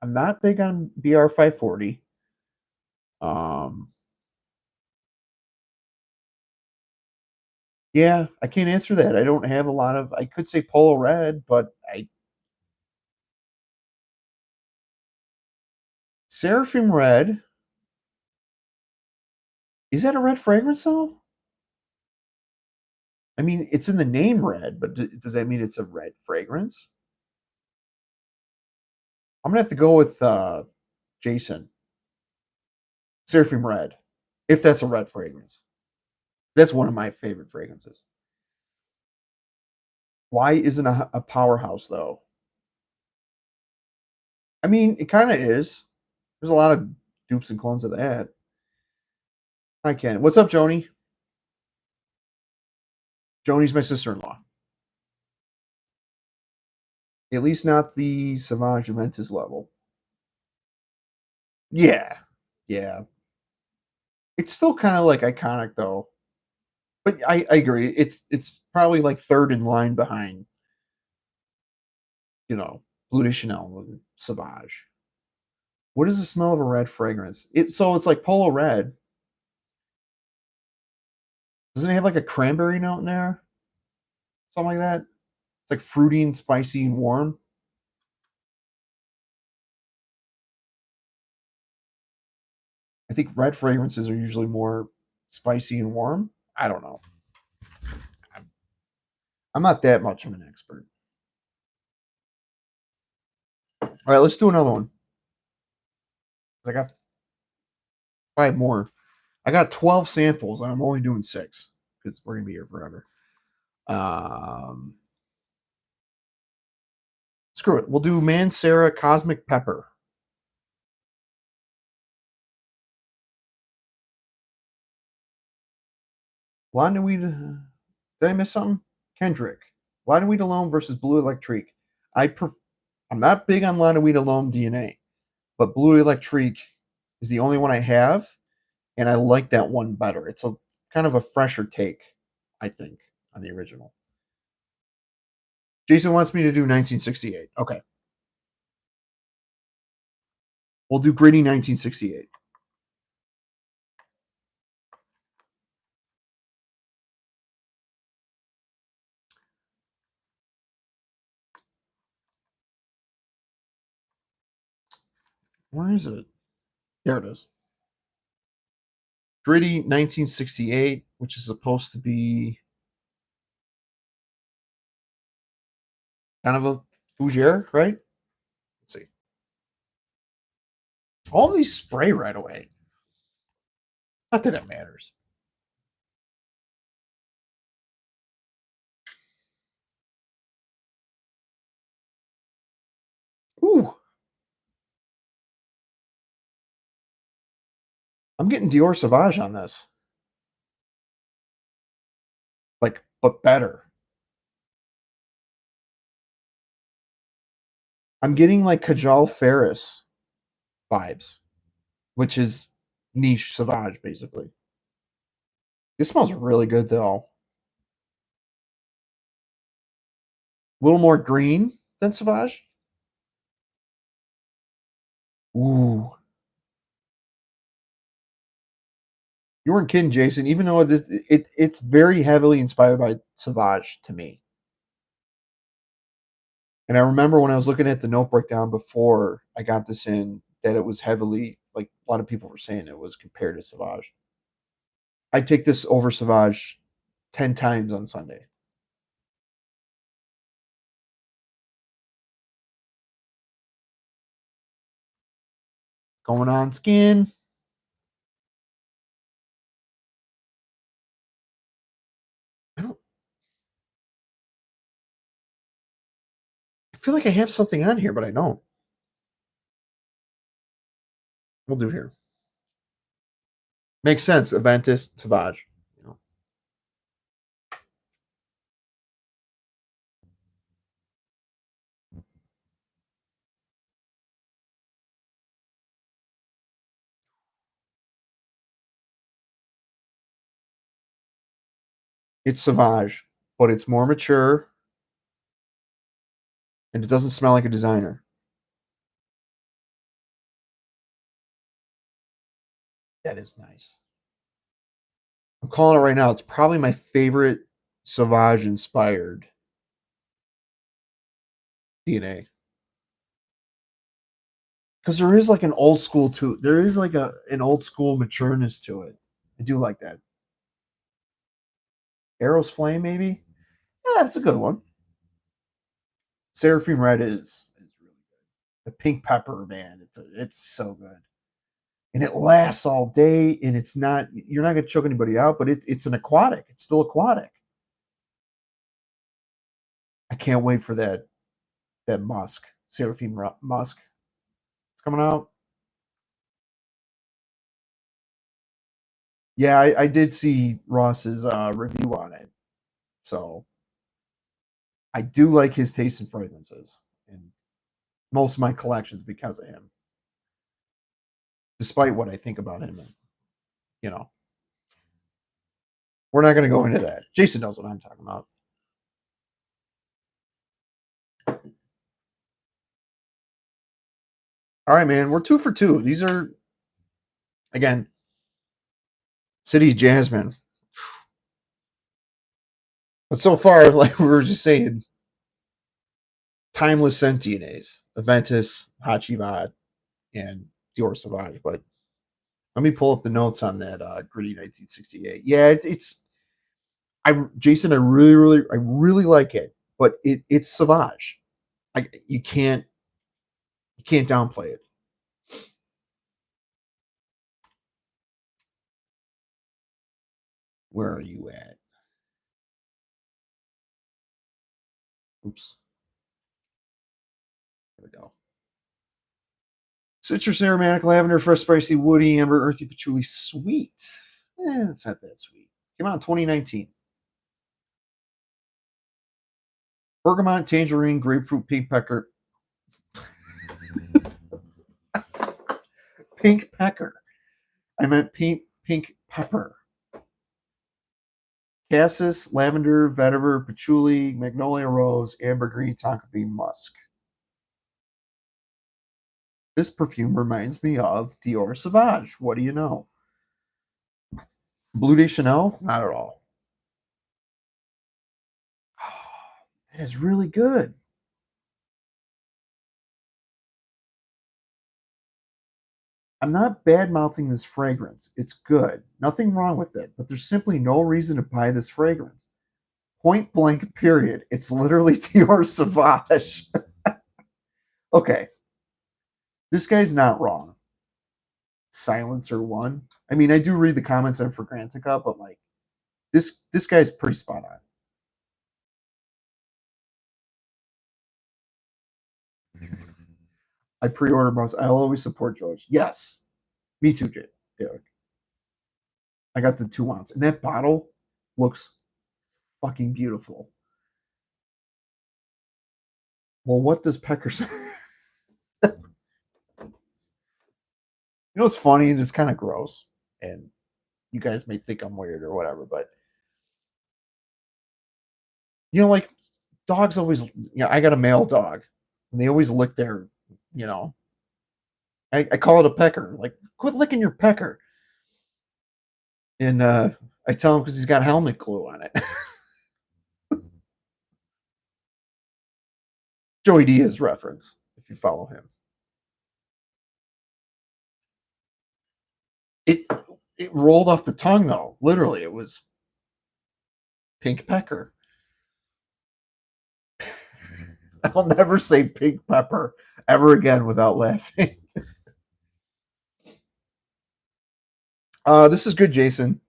I'm not big on BR 540. Um, yeah, I can't answer that. I don't have a lot of. I could say Polo Red, but I Seraphim Red. Is that a red fragrance though? I mean, it's in the name red, but does that mean it's a red fragrance? I'm gonna have to go with Jason. Seraphim Red, if that's a red fragrance. That's one of my favorite fragrances. Why isn't a powerhouse though? I mean, it kind of is. There's a lot of dupes and clones of that. I can. What's up, Joni? Joni's my sister-in-law. At least not the Savage Juventus level. Yeah, yeah. It's still kind of like iconic though. But I agree. It's probably like third in line behind, you know, Blue de Chanel and Sauvage. What is the smell of a red fragrance? It's like Polo Red. Doesn't it have like a cranberry note in there? Something like that. It's like fruity and spicy and warm. I think red fragrances are usually more spicy and warm. I don't know. I'm not that much of an expert. All right, let's do another one. I got 5 more. I got 12 samples, and I'm only doing 6 because we're gonna be here forever. Um, Screw it. We'll do Mancera Cosmic Pepper. Blondeweed. Did I miss something? Kendrick. Blondeweed alone versus Blue Electrique. I'm not big on Blondeweed alone DNA, but Blue Electrique is the only one I have, and I like that one better. It's a kind of a fresher take, I think, on the original. Jason wants me to do 1968. Okay, we'll do Gritty 1968. Where is it? There it is. Gritty 1968, which is supposed to be kind of a fougere, right? Let's see. All these spray right away. Not that it matters. Ooh, I'm getting Dior Sauvage on this. Like, but better. I'm getting like Kajal Ferris vibes, which is niche Sauvage, basically. This smells really good, though. A little more green than Sauvage. Ooh. You weren't kidding, Jason. Even though it's very heavily inspired by Sauvage to me. And I remember when I was looking at the note breakdown before I got this in, that it was heavily, like a lot of people were saying it was compared to Sauvage. I'd take this over Sauvage 10 times on Sunday. Going on skin. I don't. I feel like I have something on here, but I don't. We'll do here. Makes sense. Aventus, Sauvage. You know. It's Sauvage, but it's more mature and it doesn't smell like a designer. That is nice. I'm calling it right now. It's probably my favorite Sauvage inspired DNA. Because there is like an old school to there is like an old school matureness to it. I do like that. Arrow's Flame, maybe? Yeah, that's a good one. Seraphim Red is really good. The pink pepper, man, it's so good. and it lasts all day, and it's not you're not going to choke anybody out, but it's an aquatic. It's still aquatic. I can't wait for that musk, seraphim musk. It's coming out. Yeah, I did see Ross's review on it, so I do like his taste in fragrances, and most of my collections because of him. Despite what I think about him, and you know, we're not going to go into that. Jason knows what I'm talking about. All right, man, we're 2 for 2. These are again City Jasmine, but so far, like we were just saying, timeless Sentienes, Aventus, Hachivad, and Dior Sauvage. But let me pull up the notes on that gritty 1968. Yeah, it's Jason, I really like it, but it's Sauvage. You can't downplay it. Where are you at? Oops. There we go. Citrus, aromatic, lavender, fresh, spicy, woody, amber, earthy, patchouli, sweet. It's not that sweet. Came out in 2019. Bergamot, tangerine, grapefruit, pink pecker. Pink pecker. I meant pink pepper. Cassis, lavender, vetiver, patchouli, magnolia rose, amber green, tonka bean, musk. This perfume reminds me of Dior Sauvage. What do you know? Blue de Chanel? Not at all. It is really good. I'm not bad mouthing this fragrance. It's good. Nothing wrong with it, but there's simply no reason to buy this fragrance. Point blank, period. It's literally Dior Sauvage. Okay, this guy's not wrong. Silencer one. I mean, I do read the comments on Fragrantica, but like this guy's pretty spot on. I pre-order most. I'll always support George. Yes, me too, Derek. I got the 2 ounce, and that bottle looks fucking beautiful. Well, what does Pecker say? You know what's funny and it's kind of gross, and you guys may think I'm weird or whatever, but like dogs always, I got a male dog, and they always lick their, you know, I call it a pecker. Like, quit licking your pecker, and I tell him because he's got helmet glue on it. Joey Diaz reference, if you follow him. It it rolled off the tongue though. Literally, it was pink pecker. I'll never say pink pepper ever again without laughing. This is good, Jason,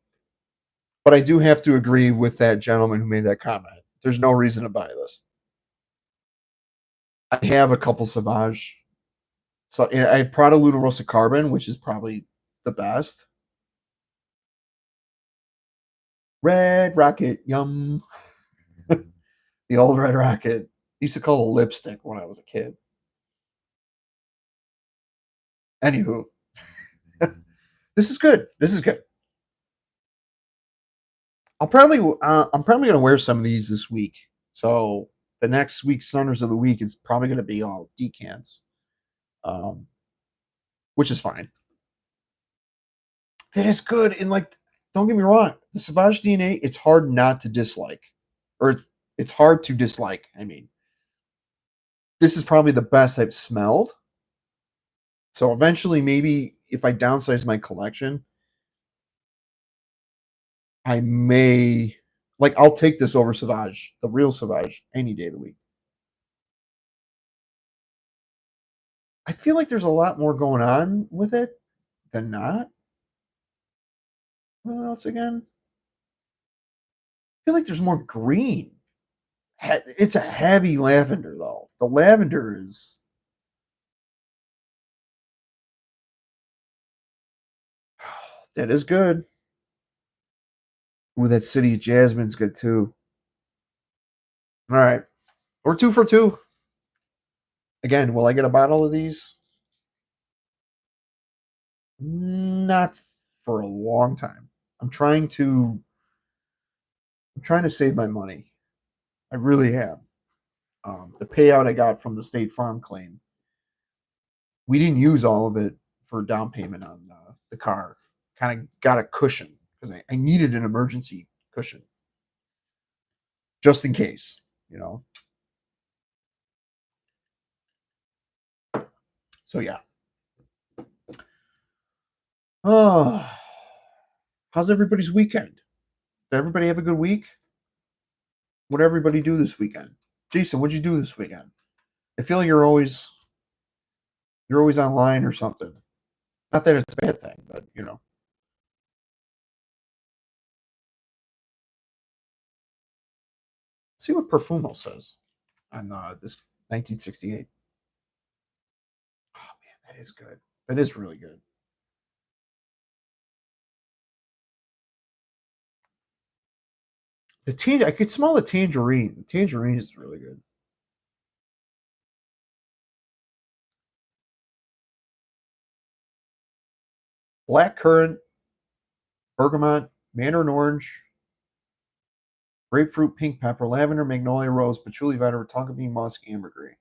but I do have to agree with that gentleman who made that comment. There's no reason to buy this. I have a couple Sauvage. So I have Prada Luna Rosa Carbon, which is probably the best. Red Rocket, yum. The old Red Rocket. I used to call it lipstick when I was a kid. Anywho, this is good. This is good. I'm probably gonna wear some of these this week. So the next week's Stunners of the Week is probably gonna be all decants, um, which is fine. That is good, and like, don't get me wrong, the Sauvage DNA, it's hard not to dislike, or it's hard to dislike. I mean, this is probably the best I've smelled. So eventually, maybe if I downsize my collection, I may like I'll take this over Sauvage, the real Sauvage, any day of the week. I feel like there's a lot more going on with it than not. What else again? I feel like there's more green. It's a heavy lavender though. The lavender is that is good. Ooh, that City of Jasmine's good too. All right, we're 2 for 2. Again, will I get a bottle of these? Not for a long time. I'm trying to. I'm trying to save my money. I really am. The payout I got from the State Farm claim, we didn't use all of it for down payment on the car. Kind of got a cushion because I needed an emergency cushion just in case, you know. So yeah. Oh, how's everybody's weekend? Did everybody have a good week? What did everybody do this weekend? Jason, what'd you do this weekend? I feel like you're always online or something. Not that it's a bad thing, but you know. See what Perfumo says on this 1968. Oh man, that is good. That is really good. I could smell the tangerine. The tangerine is really good. Black currant, bergamot, mandarin orange, grapefruit, pink pepper, lavender, magnolia, rose, patchouli, vetiver, tonka bean, musk, ambergris.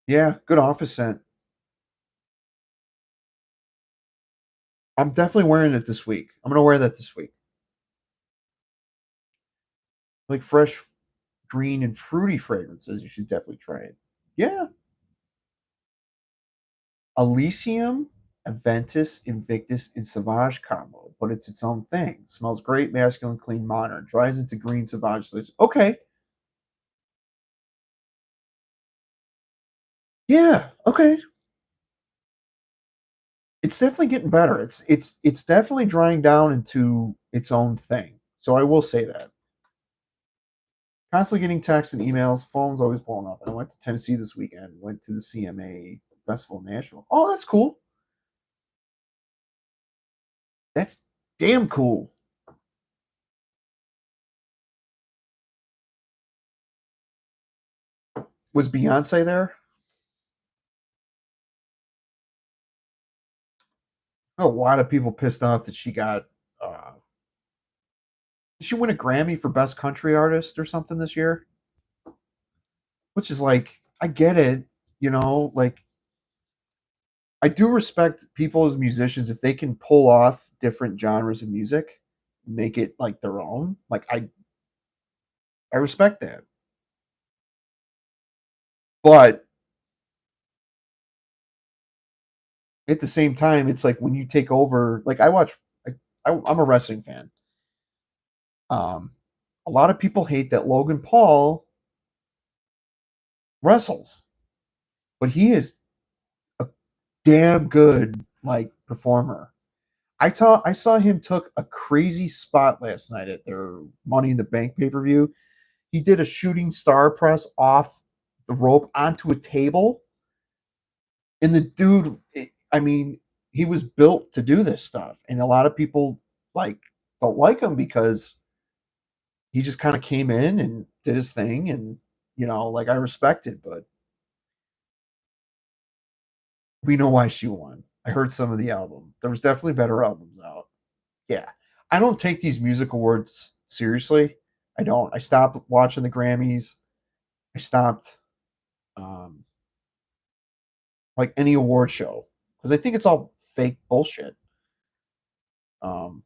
Yeah, good office scent. I'm definitely wearing it this week. I'm gonna wear that this week. Like fresh, green, and fruity fragrances. You should definitely try it. Yeah, Elysium, Aventus, Invictus, and Sauvage combo, but it's its own thing. Smells great, masculine, clean, modern. Dries into green Sauvage. Okay, yeah, okay. It's definitely getting better. It's definitely drying down into its own thing. So I will say that. Constantly getting texts and emails, phone's always blowing up. I went to Tennessee this weekend, went to the CMA Festival in Nashville. Oh, that's cool. That's damn cool. Was Beyonce there? A lot of people pissed off that she got. Did she win a Grammy for Best Country Artist or something this year? Which is like, I get it, like I do respect people as musicians if they can pull off different genres of music, make it like their own. Like I respect that. But at the same time, it's like when you take over. Like I'm a wrestling fan. Um, a lot of people hate that Logan Paul wrestles, but he is a damn good like performer. I saw him took a crazy spot last night at their Money in the Bank pay per view. He did a shooting star press off the rope onto a table, and the dude, I mean, he was built to do this stuff, and a lot of people like don't like him because he just kind of came in and did his thing, and like I respect it, but we know why she won. I heard some of the album. There was definitely better albums out. Yeah. I don't take these music awards seriously. I don't. I stopped watching the Grammys. I stopped um like any award show because I think it's all fake bullshit. Um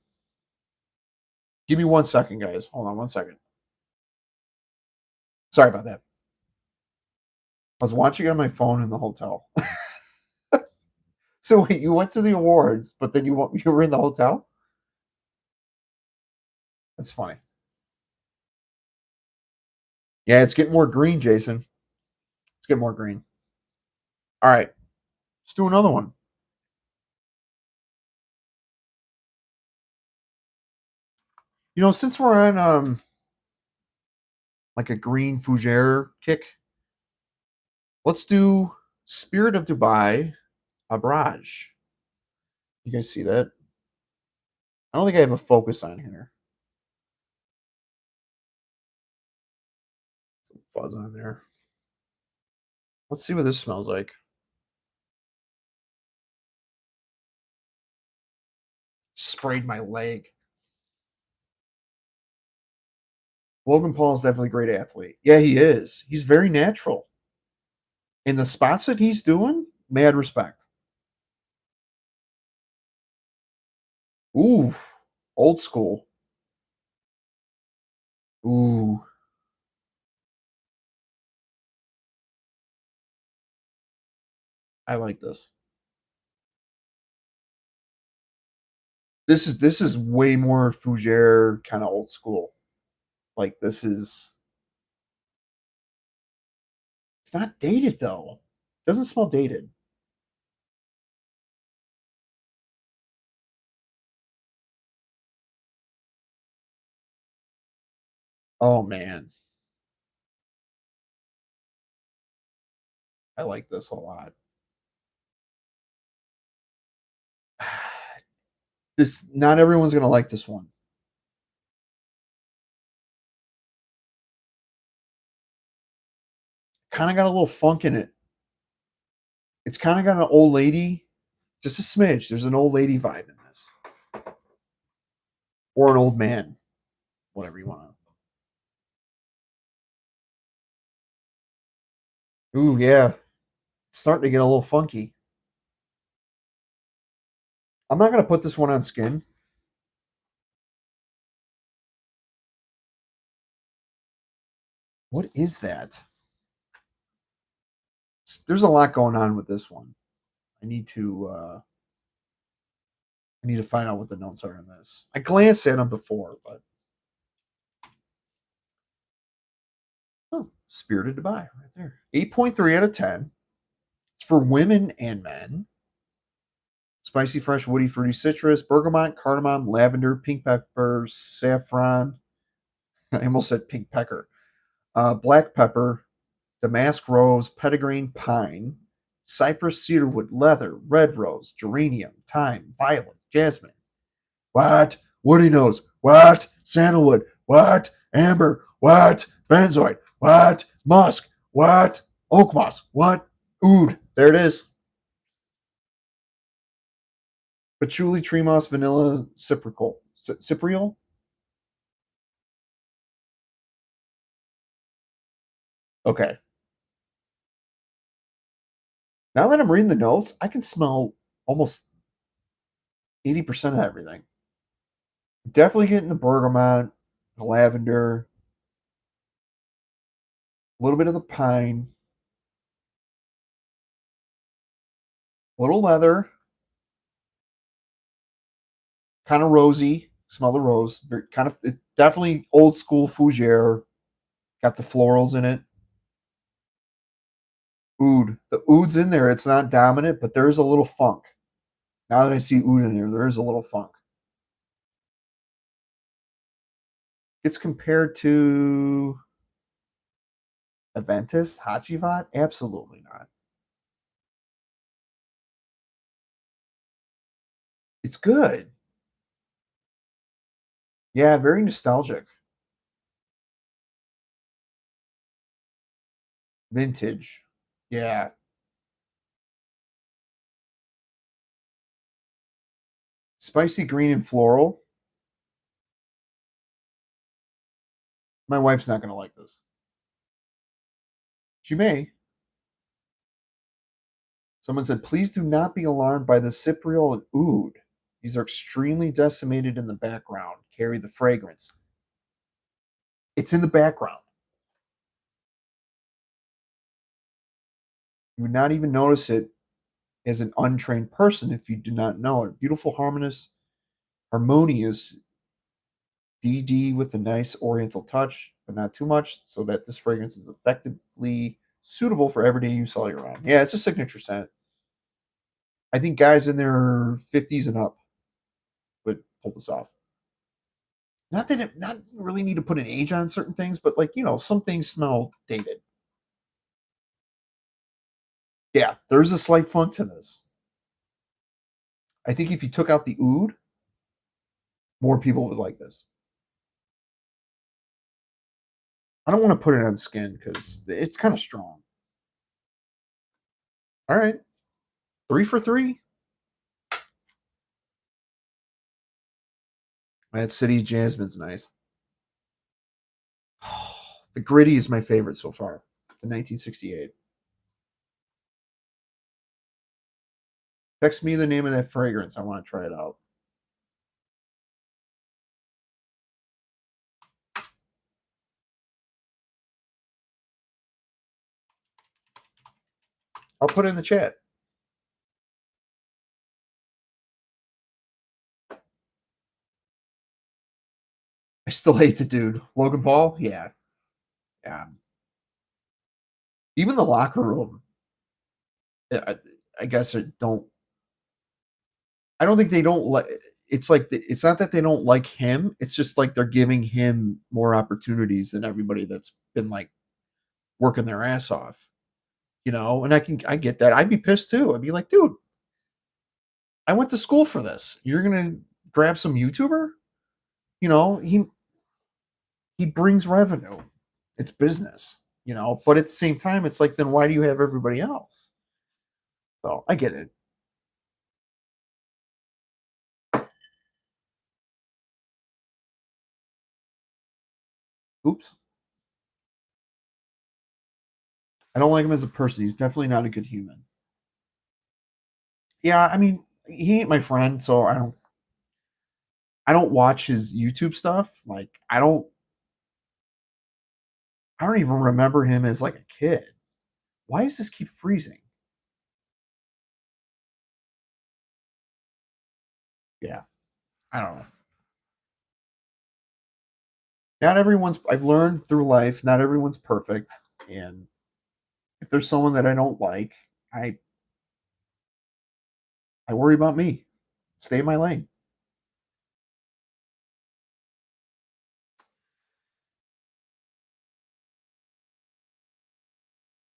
Give me 1 second, guys. Hold on 1 second. Sorry about that. I was watching it on my phone in the hotel. So wait, you went to the awards, but then you were in the hotel? That's funny. Yeah, it's getting more green, Jason. Let's get more green. All right. Let's do another one. Since we're on like a green fougere kick, let's do Spirit of Dubai Abrage. You guys see that? I don't think I have a focus on here. Some fuzz on there. Let's see what this smells like. Sprayed my leg. Logan Paul is definitely a great athlete. Yeah, he is. He's very natural. In the spots that he's doing, mad respect. Ooh, old school. Ooh, I like this. This is way more fougere kind of old school. Like this is it's not dated though. Doesn't smell dated. Oh man, I like this a lot. This not everyone's gonna like this one. Kind of got a little funk in it. It's kind of got an old lady, just a smidge. There's an old lady vibe in this, or an old man, whatever you want to. Ooh yeah, it's starting to get a little funky. I'm not gonna put this one on skin. What is that? There's a lot going on with this one. I need to find out what the notes are in this. I glanced at them before, but oh, Spirited to Buy right there. 8.3 out of 10. It's for women and men. Spicy, fresh, woody, fruity citrus, bergamot, cardamom, lavender, pink pepper, saffron. I almost said pink pecker. Black pepper, damask rose, petitgrain, pine, cypress, cedarwood, leather, red rose, geranium, thyme, violet, jasmine. What? Woody nose. What? Sandalwood. What? Amber. What? Benzoid. What? Musk. What? Oak moss. What? Oud. There it is. Patchouli, tree moss, vanilla, cyprical. Cypriol? Okay. Now that I'm reading the notes, I can smell almost 80% of everything. Definitely getting the bergamot, the lavender, a little bit of the pine, a little leather, kind of rosy. Smell the rose. Very, kind of definitely old school fougere. Got the florals in it. Oud. The oud's in there. It's not dominant, but there is a little funk. Now that I see oud in there is a little funk. It's compared to Aventus, Hachivat? Absolutely not. It's good. Yeah, very nostalgic. Vintage. Yeah. Spicy green and floral. My wife's not going to like this. She may. Someone said, please do not be alarmed by the cypriol and oud. These are extremely decimated in the background. Carry the fragrance. It's in the background. You would not even notice it as an untrained person if you do not know it. Beautiful, harmonious DD with a nice oriental touch, but not too much, so that this fragrance is effectively suitable for everyday use all year round. Yeah, it's a signature scent. I think guys in their 50s and up would pull this off. Not that it not really need to put an age on certain things, but like, some things smell dated. Yeah, there's a slight funk to this. I think if you took out the oud, more people would like this. I don't want to put it on skin because it's kind of strong. All right, 3 for 3. That City Jasmine's nice. The Gritty is my favorite so far. The 1968. Text me the name of that fragrance. I want to try it out. I'll put it in the chat. I still hate the dude. Logan Paul? Yeah. Yeah. Even the locker room. I, I guess I don't. I don't think they don't like. It's like it's not that they don't like him. It's just like they're giving him more opportunities than everybody that's been like working their ass off. And I get that. I'd be pissed too. I'd be like, dude, I went to school for this. You're gonna grab some YouTuber? He brings revenue. It's business. But at the same time, it's like, then why do you have everybody else? So I get it. Oops. I don't like him as a person. He's definitely not a good human. Yeah, I mean, he ain't my friend, so I don't watch his YouTube stuff. Like I don't even remember him as like a kid. Why does this keep freezing? Yeah, I don't know. Not everyone's I've learned through life, not everyone's perfect. And if there's someone that I don't like, I I worry about me. Stay in my lane.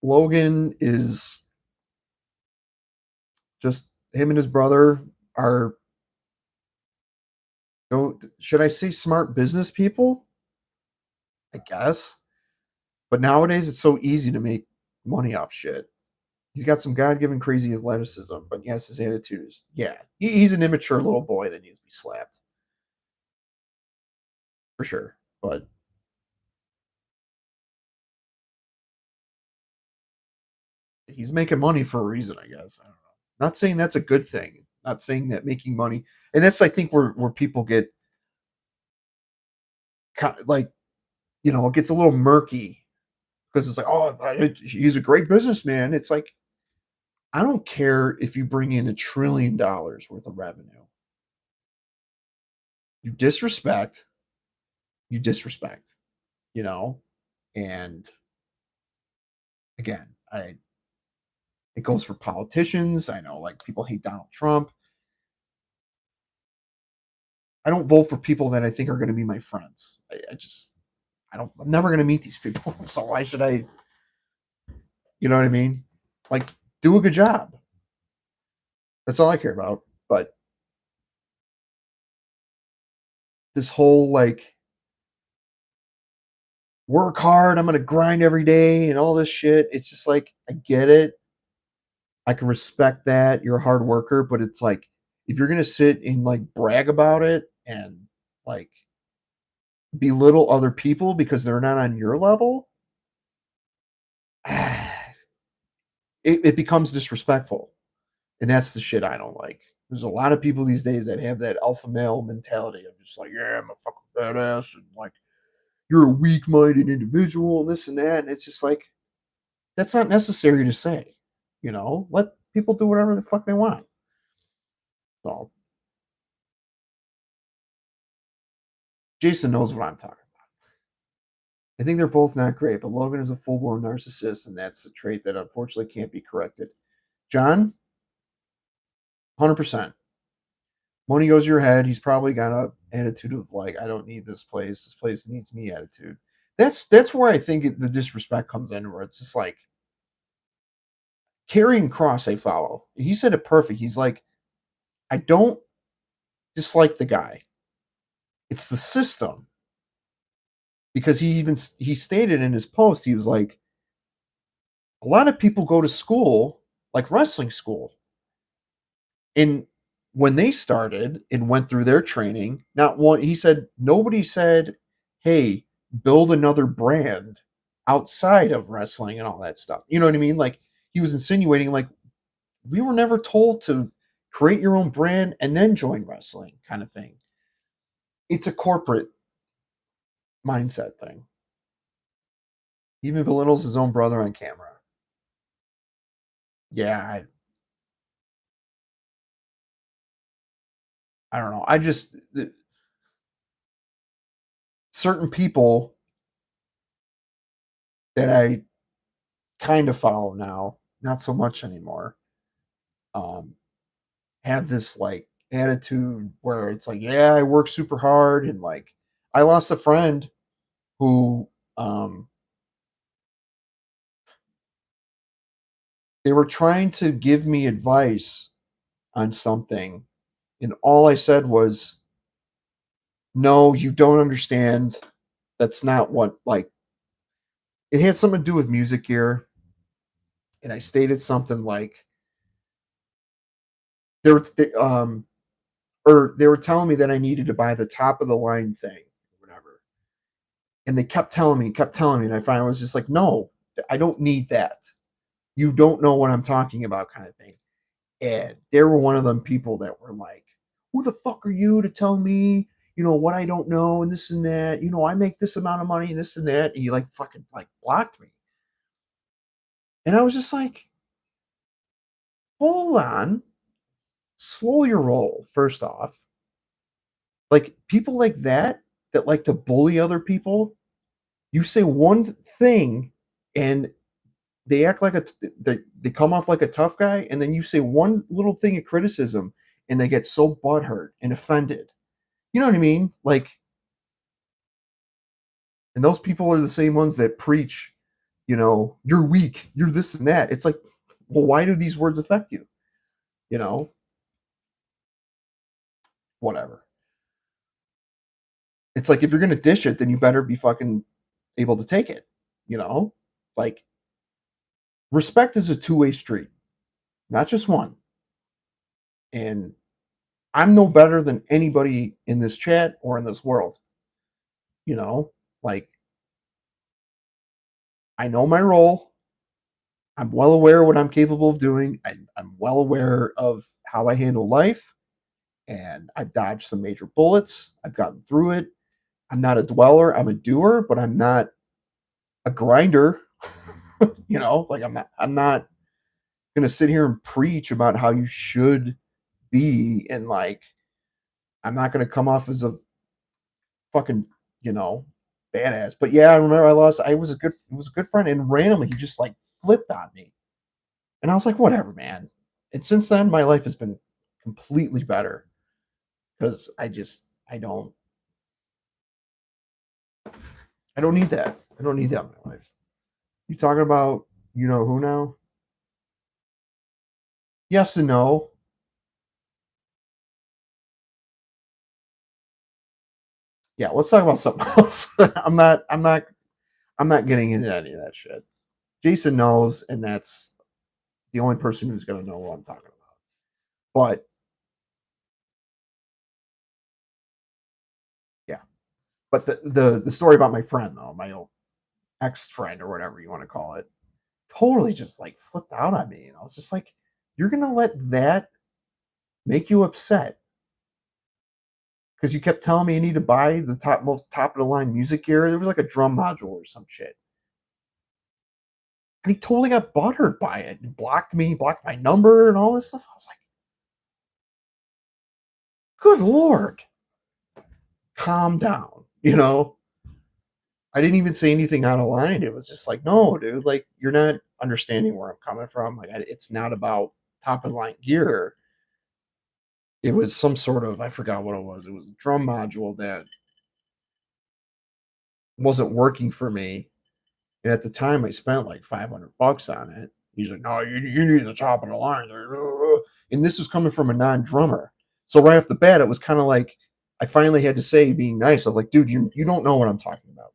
Logan is just him and his brother are should I say smart business people? I guess. But nowadays it's so easy to make money off shit. He's got some God given crazy athleticism, but yes, his attitude is yeah. He's an immature little boy that needs to be slapped. For sure. But he's making money for a reason, I guess. I don't know. Not saying that's a good thing. Not saying that making money, and that's I think where people get like it gets a little murky because it's like he's a great businessman. It's like I don't care if you bring in $1 trillion worth of revenue. You disrespect, you disrespect, you know, and again, I it goes for politicians. I know like people hate Donald Trump. I don't vote for people that I think are going to be my friends. I'm never going to meet these people. So why should I, you know what I mean? Like, do a good job. That's all I care about. But this whole like, work hard, I'm going to grind every day and all this shit, it's just like, I get it. I can respect that. You're a hard worker, but it's like, if you're going to sit and like brag about it and like belittle other people because they're not on your level, it becomes disrespectful. And that's the shit I don't like. There's a lot of people these days that have that alpha male mentality of just like, yeah, I'm a fucking badass, and like you're a weak minded individual, and this and that. And it's just like that's not necessary to say. Let people do whatever the fuck they want. So Jason knows what I'm talking about. I think they're both not great, but Logan is a full blown narcissist, and that's a trait that unfortunately can't be corrected. John, 100%. Money goes to your head. He's probably got a attitude of like, I don't need this place. This place needs me attitude. That's where I think the disrespect comes in, where it's just like carrying cross. I follow. He said it perfect. He's like, I don't dislike the guy. It's the system, because he stated in his post, he was like, a lot of people go to school, like wrestling school, and when they started and went through their training, not one, he said, nobody said, hey, build another brand outside of wrestling and all that stuff. You know what I mean? Like, he was insinuating, like, we were never told to create your own brand and then join wrestling, kind of thing. It's a corporate mindset thing. He even belittles his own brother on camera. Yeah, I don't know. Certain people that I kind of follow now, not so much anymore, um, have this like attitude where it's like, yeah, I work super hard, and like, I lost a friend who, um, they were trying to give me advice on something, and all I said was, no, you don't understand. That's not what, like, it had something to do with music gear. And I stated something like, they were, or they were telling me that I needed to buy the top of the line thing, whatever. And they kept telling me, and I finally was just like, no, I don't need that. You don't know what I'm talking about, kind of thing. And they were one of them people that were like, who the fuck are you to tell me, what I don't know, and this and that. I make this amount of money, this and that. And you like fucking like blocked me. And I was just like, hold on, slow your roll, first off. Like, people like that like to bully other people, you say one thing and they act like they come off like a tough guy, and then you say one little thing of criticism and they get so butthurt and offended. You know what I mean? Like, and those people are the same ones that preach, you're weak, you're this and that. It's like, well, why do these words affect you? You know, Whatever. It's like, if you're gonna dish it, then you better be fucking able to take it. You know, like, respect is a two-way street, not just one. And I'm no better than anybody in this chat or in this world. You know, like, I know my role. I'm well aware of what I'm capable of doing. I'm well aware of how I handle life, and I've dodged some major bullets. I've gotten through it. I'm not a dweller. I'm a doer, but I'm not a grinder. Like, I'm not gonna sit here and preach about how you should be, and like, I'm not gonna come off as a fucking, you know, badass. But yeah, I remember it was a good friend, and randomly he just like flipped on me. And I was like, whatever, man. And since then my life has been completely better, because I don't need that. I don't need that in my life. You talking about, who now? Yes and no. Yeah, let's talk about something else. I'm not getting into any of that shit. Jason knows, and that's the only person who's gonna know what I'm talking about. But yeah. But the story about my friend, though, my old ex friend or whatever you want to call it, totally just like flipped out on me. And I was just like, you're gonna let that make you upset because you kept telling me I need to buy the most top of the line music gear. There was like a drum module or some shit. And he totally got buttered by it and blocked me, blocked my number and all this stuff. I was like, good Lord, calm down. I didn't even say anything out of line. It was just like, no, dude, like you're not understanding where I'm coming from. Like it's not about top of the line gear. It was some sort of, I forgot what it was. It was a drum module that wasn't working for me. And at the time I spent like $500 on it. He's like, no, you need the top of the line. And this was coming from a non-drummer. So right off the bat, it was kind of like I finally had to say, being nice, I was like, dude, you don't know what I'm talking about.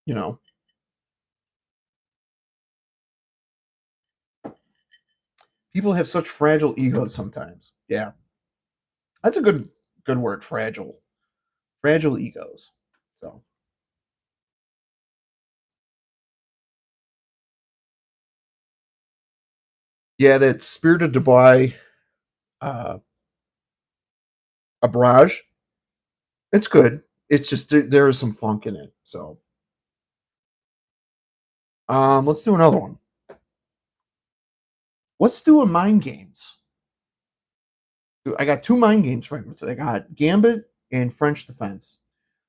You know, people have such fragile egos sometimes. Yeah, that's a good word, fragile. Fragile egos. So yeah, that Spirited Dubai uh a barrage. It's good. It's just there is some funk in it. So let's do another one. Let's do a mind games. I got two mind games fragrances. I got Gambit and French Defense.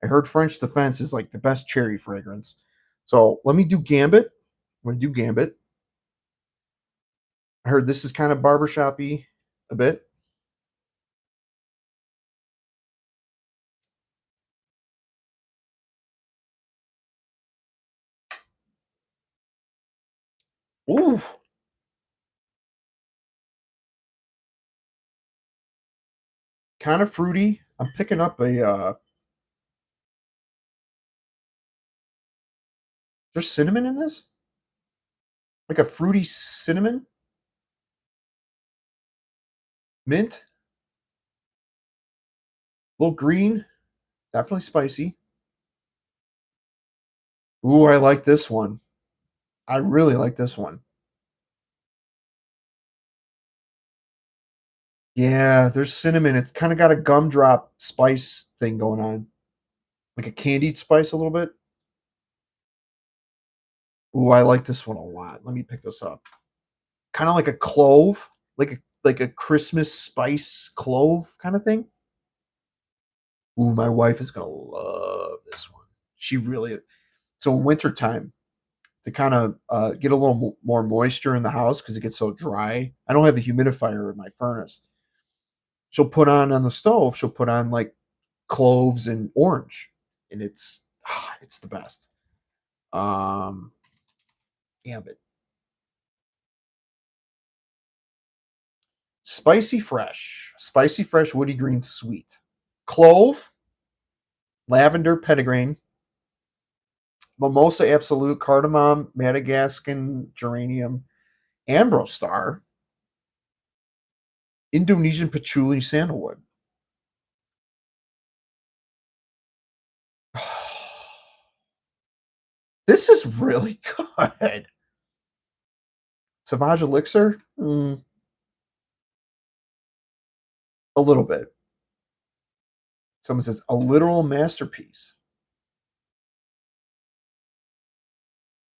I heard French Defense is like the best cherry fragrance. So let me do Gambit. I'm gonna do Gambit. I heard this is kind of barbershoppy a bit. Ooh, kind of fruity. I'm picking up a there's cinnamon in this? Like a fruity cinnamon? Mint? A little green, definitely spicy. Ooh, I like this one. I really like this one. Yeah, there's cinnamon. It's kind of got a gumdrop spice thing going on, like a candied spice a little bit. Ooh, I like this one a lot. Let me pick this up. Kind of like a clove, like a Christmas spice clove kind of thing. Ooh, my wife is gonna love this one. She really so in wintertime to kind of get a little more moisture in the house because it gets so dry. I don't have a humidifier in my furnace. She'll put on the stove. She'll put on like cloves and orange, and it's the best. Um, Gambit, spicy fresh, woody green, sweet, clove, lavender, petitgrain, mimosa absolute, cardamom, Madagascan geranium, ambrostar, Indonesian patchouli, sandalwood. This is really good. Sauvage Elixir, a little bit. Someone says a literal masterpiece.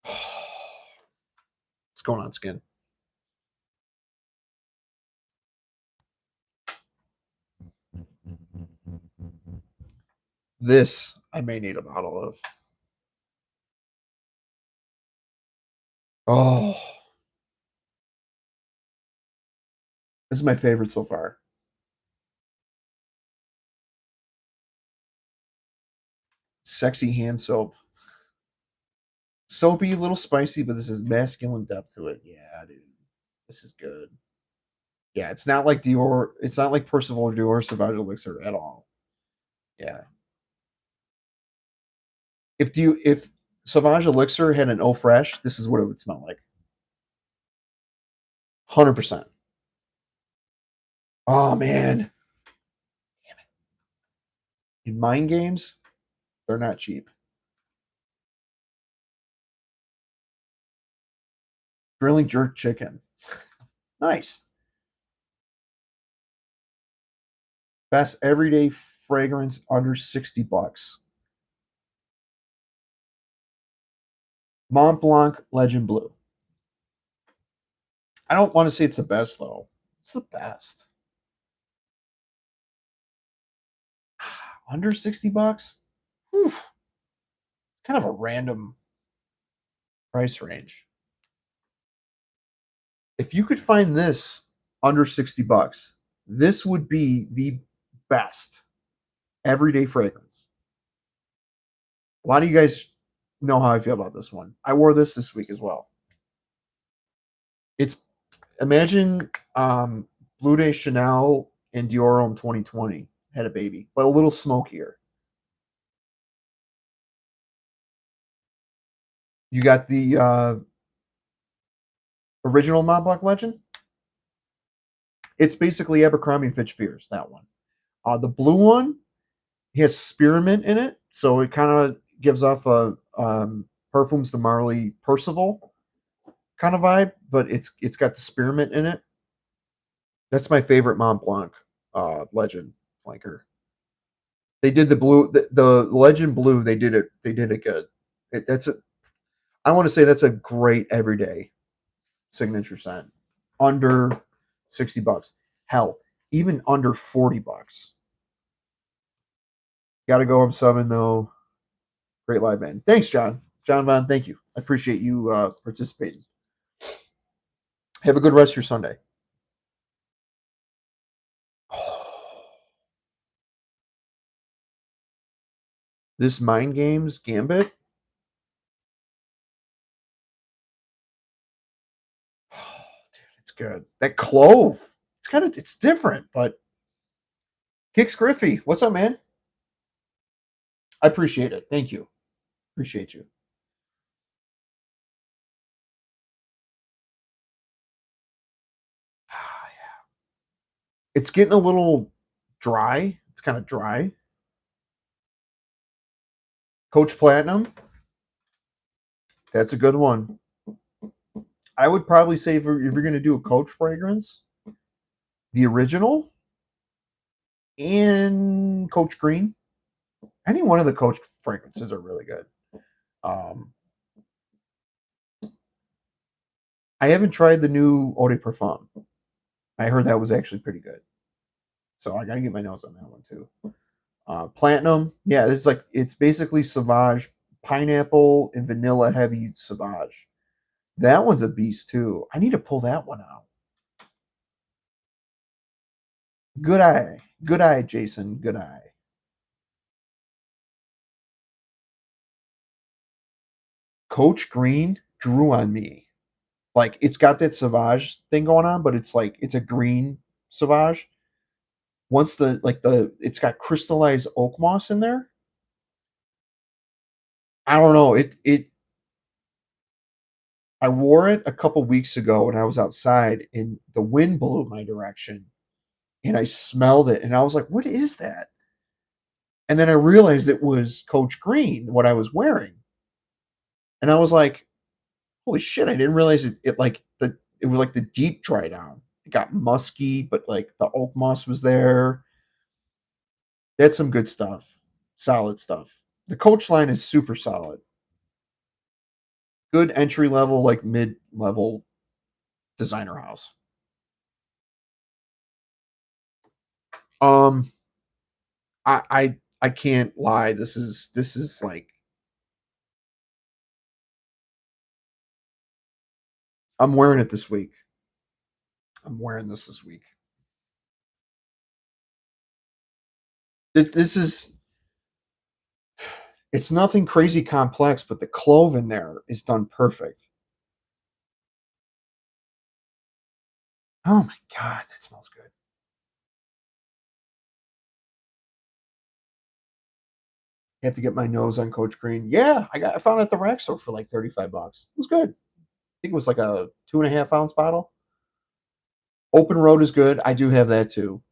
What's going on, skin? This I may need a bottle of. Oh, this is my favorite so far. Sexy hand soap. Soapy, a little spicy, but this is masculine depth to it. Yeah, dude. This is good. Yeah, it's not like Dior. It's not like Percival Dior Sauvage Elixir at all. Yeah. If Sauvage Elixir had an eau fresh, this is what it would smell like. 100%. Oh man. In mind games, they're not cheap. Grilling jerk chicken. Nice. Best everyday fragrance under $60. Mont Blanc Legend Blue. I don't want to say it's the best though. It's the best. Under $60? Whew. kind of a random price range. If you could find this under $60, this would be the best everyday fragrance. A lot of you guys know how I feel about this one. I wore this week as well. It's imagine Blue Day Chanel and Dior Homme 2020 had a baby, but a little smokier. You got the original Mont Blanc Legend. It's basically Abercrombie and Fitch Fierce, that one. The blue one has spearmint in it, so it kind of gives off a Perfumes de Marly Percival kind of vibe, but it's got the spearmint in it. That's my favorite Mont Blanc Legend flanker. They did the blue, the Legend blue. They did it. They did it good. That's a. I want to say that's a great everyday signature scent. Under $60. Hell, even under $40. Got to go. I'm subbing though. Great live band. Thanks, John. John Von, thank you. I appreciate you participating. Have a good rest of your Sunday. This Mind Games Gambit. Oh, dude, it's good. That clove. It's different, but Kix Griffey, what's up, man? I appreciate it. Thank you. Appreciate you. Yeah. It's getting a little dry. It's kind of dry. Coach Platinum. That's a good one. I would probably say if you're going to do a Coach fragrance, the original and Coach Green. Any one of the Coach fragrances are really good. Um, I haven't tried the new Eau de Parfum. I heard that was actually pretty good. So I got to get my nose on that one too. Platinum, yeah, it's basically Sauvage, pineapple and vanilla heavy Sauvage. That one's a beast too. I need to pull that one out. Good eye, Jason. Good eye. Coach Green grew on me. Like it's got that Sauvage thing going on, but it's a green Sauvage. Once it's got crystallized oak moss in there. I don't know. I wore it a couple weeks ago when I was outside and the wind blew my direction and I smelled it and I was like, what is that? And then I realized it was Coach Green, what I was wearing. And I was like, holy shit, I didn't realize it was like the deep dry down. It got musky, but like the oak moss was there. That's some good stuff. Solid stuff. The Coach line is super solid. Good entry level, like mid level designer house. Um, I can't lie. This is like I'm wearing it this week. I'm wearing this week. This is it's nothing crazy complex, but the clove in there is done perfect. Oh my god, that smells good. I have to get my nose on Coach Green. Yeah, I found it at the rack store for like $35. It was good. I think it was like a 2.5 ounce bottle. Open Road is good. I do have that too.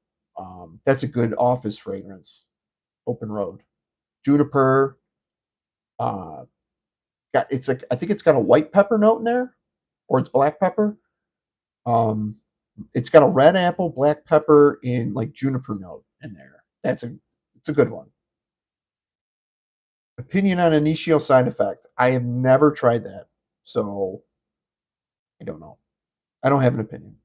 That's a good office fragrance. Open Road, juniper. Uh, got it's like I think it's got a white pepper note in there, or it's black pepper. Um, it's got a red apple, black pepper, and like juniper note in there. It's a good one. Opinion on initio side effect. I have never tried that, so I don't know. I don't have an opinion.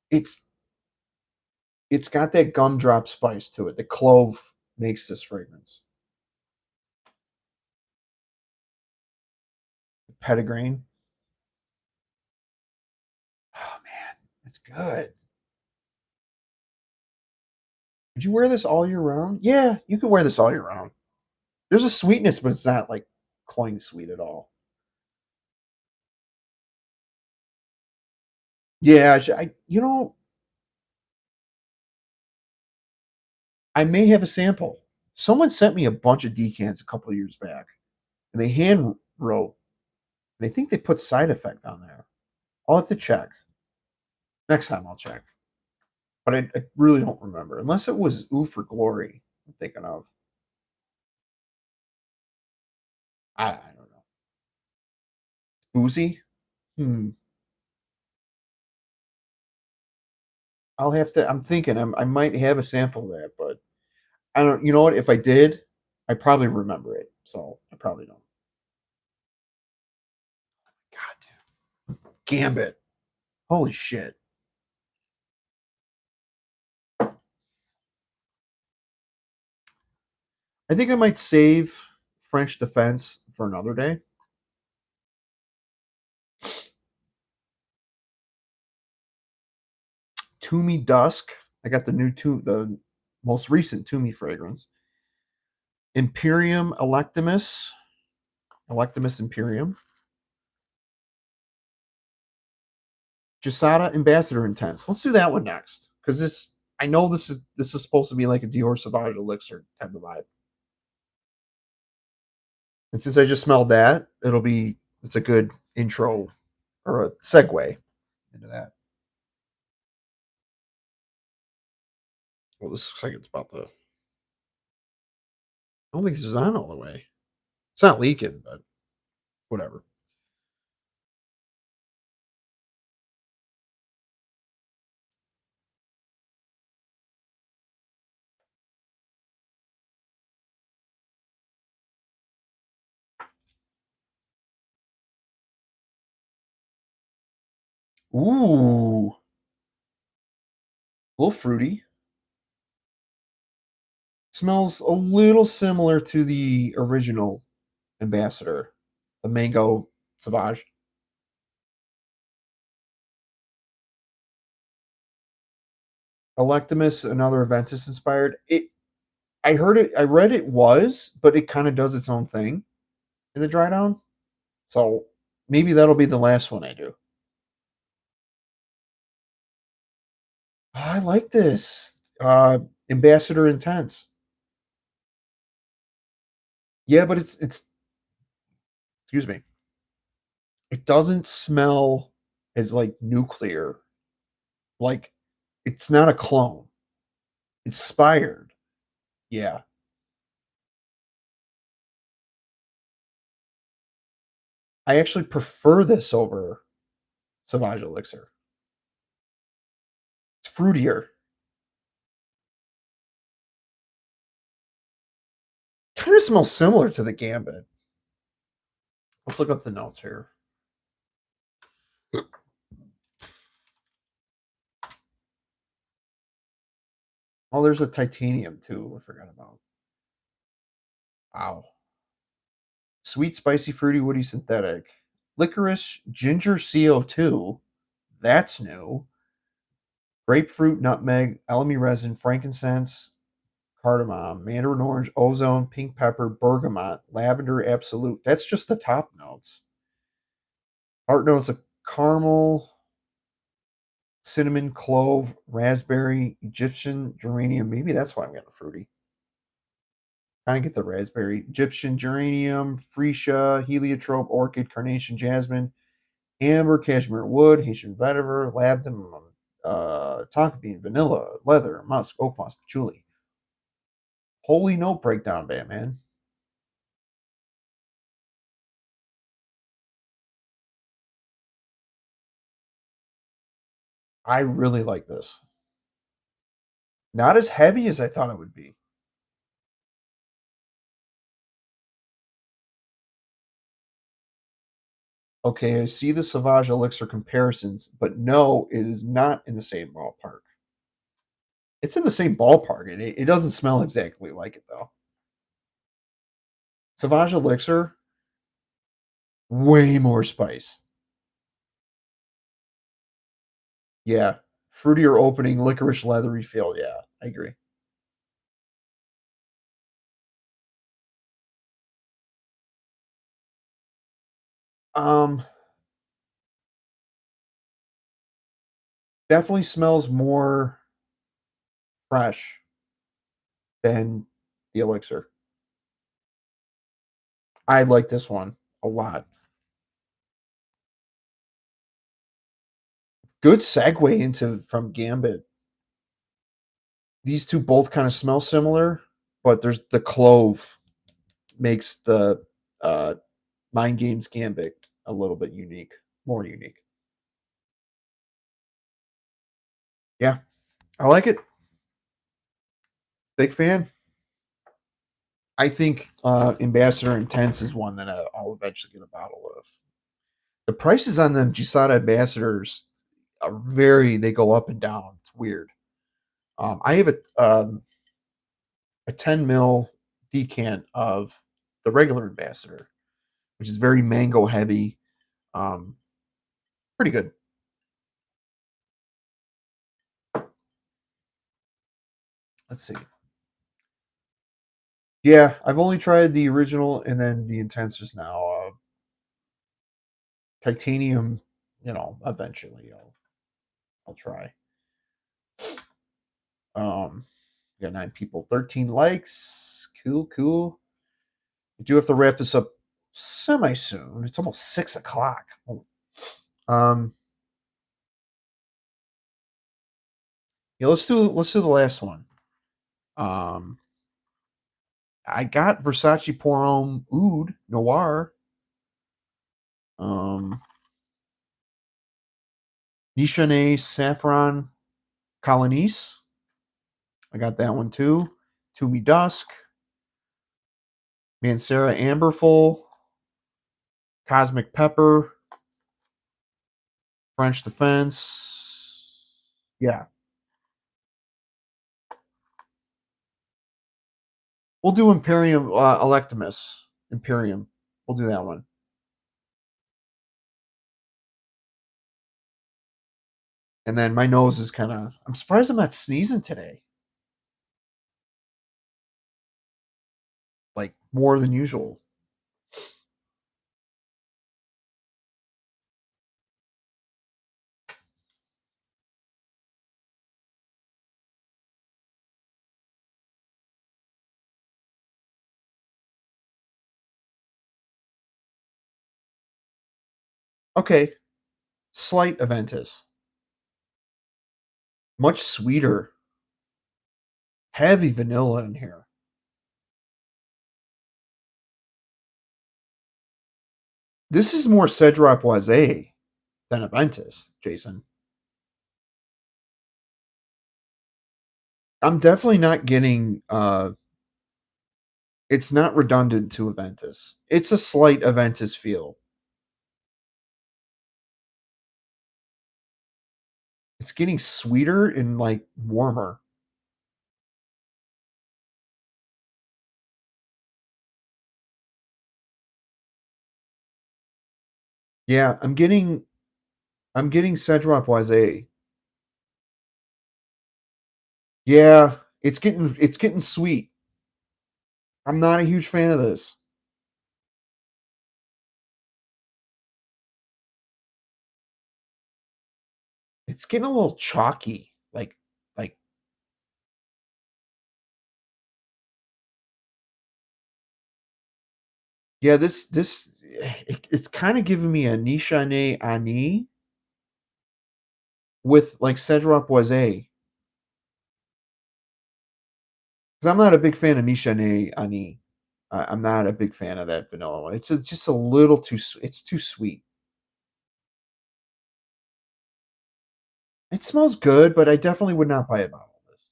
It's It's got that gumdrop spice to it. The clove makes this fragrance. Petitgrain. Oh man, it's good. Would you wear this all year round? Yeah, you could wear this all year round. There's a sweetness, but it's not like cloying sweet at all. Yeah, I may have a sample. Someone sent me a bunch of decants a couple of years back, and they hand wrote, and I think they put side effect on there. I'll have to check. Next time I'll check. But I really don't remember. Unless it was Ooh for Glory, I'm thinking of. I don't know. Boozy? Hmm. I'll have to. I'm thinking I might have a sample of that, but I don't. You know what? If I did, I probably remember it. So I probably don't. God damn. Gambit. Holy shit. I think I might save French Defense for another day. Toomey Dusk. I got the most recent Toomey fragrance. Imperium Electimus. Electimus Imperium. Jasada Ambassador Intense. Let's do that one next. Because I know this is supposed to be like a Dior Sauvage Elixir type of vibe. And since I just smelled that, it's a good intro or a segue into that. Well, this looks like it's about the. I don't think this is on all the way. It's not leaking, but whatever. Ooh, a little fruity. Smells a little similar to the original Ambassador, the mango Sauvage. Electimus, another Aventus inspired. I heard it. I read it was, but it kind of does its own thing in the dry down. So maybe that'll be the last one I do. I like this. Ambassador Intense. Yeah, but it's excuse me. It doesn't smell as like nuclear. Like it's not a clone. It's inspired. Yeah. I actually prefer this over Sauvage Elixir. It's fruitier. Kind of smells similar to the Gambit. Let's look up the notes here. Oh, there's a titanium too. I forgot about. Wow. Sweet, spicy, fruity, woody, synthetic. Licorice, ginger CO2. That's new. Grapefruit, nutmeg, elemi resin, frankincense, cardamom, mandarin orange, ozone, pink pepper, bergamot, lavender, absolute. That's just the top notes. Heart notes of caramel, cinnamon, clove, raspberry, Egyptian geranium. Maybe that's why I'm getting fruity. Kind of get the raspberry. Egyptian geranium, freesia, heliotrope, orchid, carnation, jasmine, amber, cashmere wood, Haitian vetiver, labdanum, tonka bean, vanilla, leather, musk, oak moss, patchouli. Holy note breakdown, Batman. I really like this. Not as heavy as I thought it would be. Okay, I see the Sauvage Elixir comparisons, but no, it is not in the same ballpark. It's in the same ballpark. It doesn't smell exactly like it though. Sauvage Elixir, way more spice. Yeah. Fruitier opening, licorice leathery feel. Yeah, I agree. Um, Definitely smells more fresh than the elixir. I like this one a lot. Good segue into from Gambit. These two both kind of smell similar, but there's the clove makes the uh, Mind Games Gambit a little bit unique, more unique. Yeah, I like it. Big fan. I think Ambassador Intense is one that I'll eventually get a bottle of. The prices on them Gisada Ambassadors are they go up and down. It's weird. I have a 10 mil decant of the regular Ambassador, which is very mango heavy. Um, Pretty good. Let's see. Yeah, I've only tried the original and then the Intense just now. Titanium, eventually I'll try. We got 9 people, 13 likes. Cool, cool. We do have to wrap this up semi soon. It's almost 6 o'clock. Um, yeah, let's do the last one. Um, I got Versace Pour Homme Oud Noir. Um, Nishane Saffron Colonies. I got that one too. To Me Dusk. Mancera Amberful. Cosmic Pepper. French Defense. Yeah, we'll do Imperium Electimus. Imperium. We'll do that one. And then my nose is kind of. I'm surprised I'm not sneezing today. Like more than usual. Okay. Slight Aventus. Much sweeter. Heavy vanilla in here. This is more Cedroc Boise than Aventus, Jason. I'm definitely not getting it's not redundant to Aventus. It's a slight Aventus feel. It's getting sweeter and like warmer. Yeah, I'm getting Cedroc Boise. Yeah, it's getting sweet. I'm not a huge fan of this. It's getting a little chalky. Like yeah, it's kind of giving me a Nishane Ani with like Cedroc Boise. Because I'm not a big fan of Nishane Ani. I'm not a big fan of that vanilla one. Just a little too. It's too sweet. It smells good, but I definitely would not buy a bottle of this.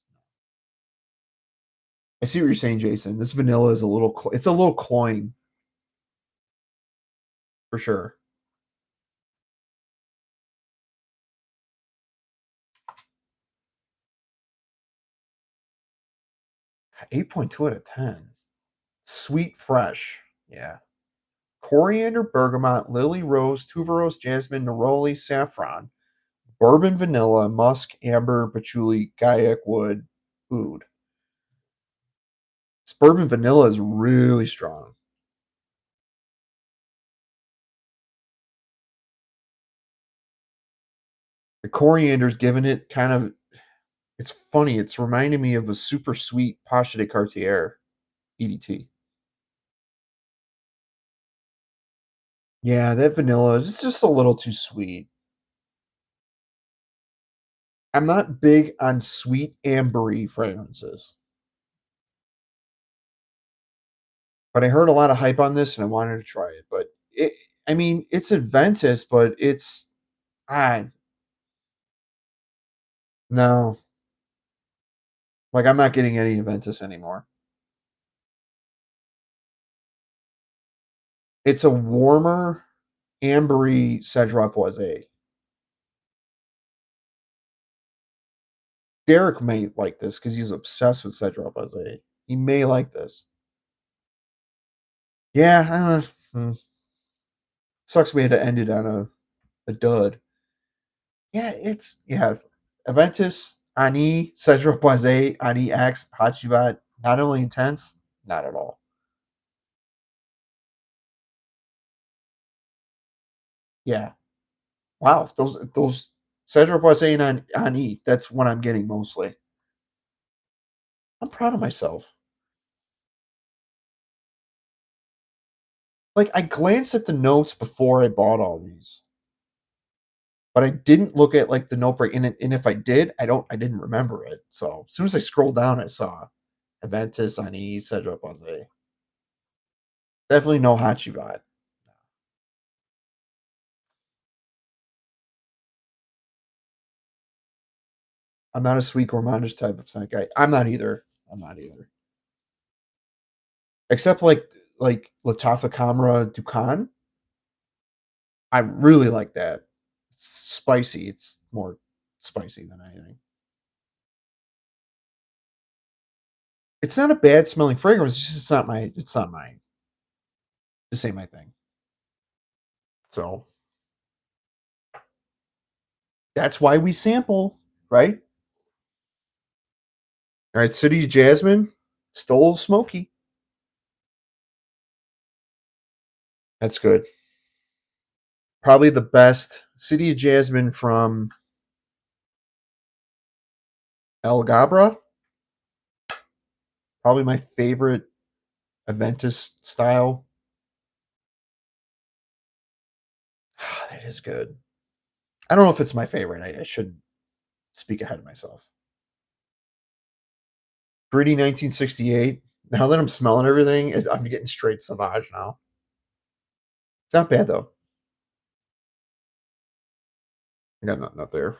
I see what you're saying, Jason. This vanilla is a little. It's a little cloying for sure. 8.2 out of 10. Sweet fresh. Yeah. Coriander, bergamot, lily rose, tuberose, jasmine, neroli, saffron, bourbon, vanilla, musk, amber, patchouli, gaiac wood, oud. This bourbon vanilla is really strong. The coriander's giving it kind of. It's funny. It's reminding me of a super sweet Pacha de Cartier EDT. Yeah, that vanilla is just a little too sweet. I'm not big on sweet ambery fragrances, but I heard a lot of hype on this and I wanted to try it. But I mean, it's Adventus, but it's I no, like I'm not getting any Adventus anymore. It's a warmer ambery Cedroc Boise. Derek may like this because he's obsessed with Cedroc Boise. He may like this. Yeah, I don't know. Sucks we had to end it on a dud. Yeah, Aventus, Ani, Cedric Boise, Ani X, Hachivat, not only intense, not at all. Yeah. Wow, those Cedric Boise and Ani, that's what I'm getting mostly. I'm proud of myself. Like I glanced at the notes before I bought all these, but I didn't look at like the note break. And if I did, I didn't remember it. So as soon as I scrolled down, I saw Aventus, Ani, Cedric Boise. Definitely no Hachivat. I'm not a sweet gourmandish type of scent guy. I'm not either. I'm not either. Except like Latafa Camera Dukan. I really like that. It's spicy. It's more spicy than anything. It's not a bad smelling fragrance. It's just not my. It's not mine. This ain't my thing. So that's why we sample, right? All right, City of Jasmine, still smoky. That's good. Probably the best City of Jasmine from El Gabra. Probably my favorite Aventus style. That is good. I don't know if it's my favorite. I shouldn't speak ahead of myself. Gritty 1968. Now that I'm smelling everything, I'm getting straight Sauvage now. It's not bad though. I got nothing up there.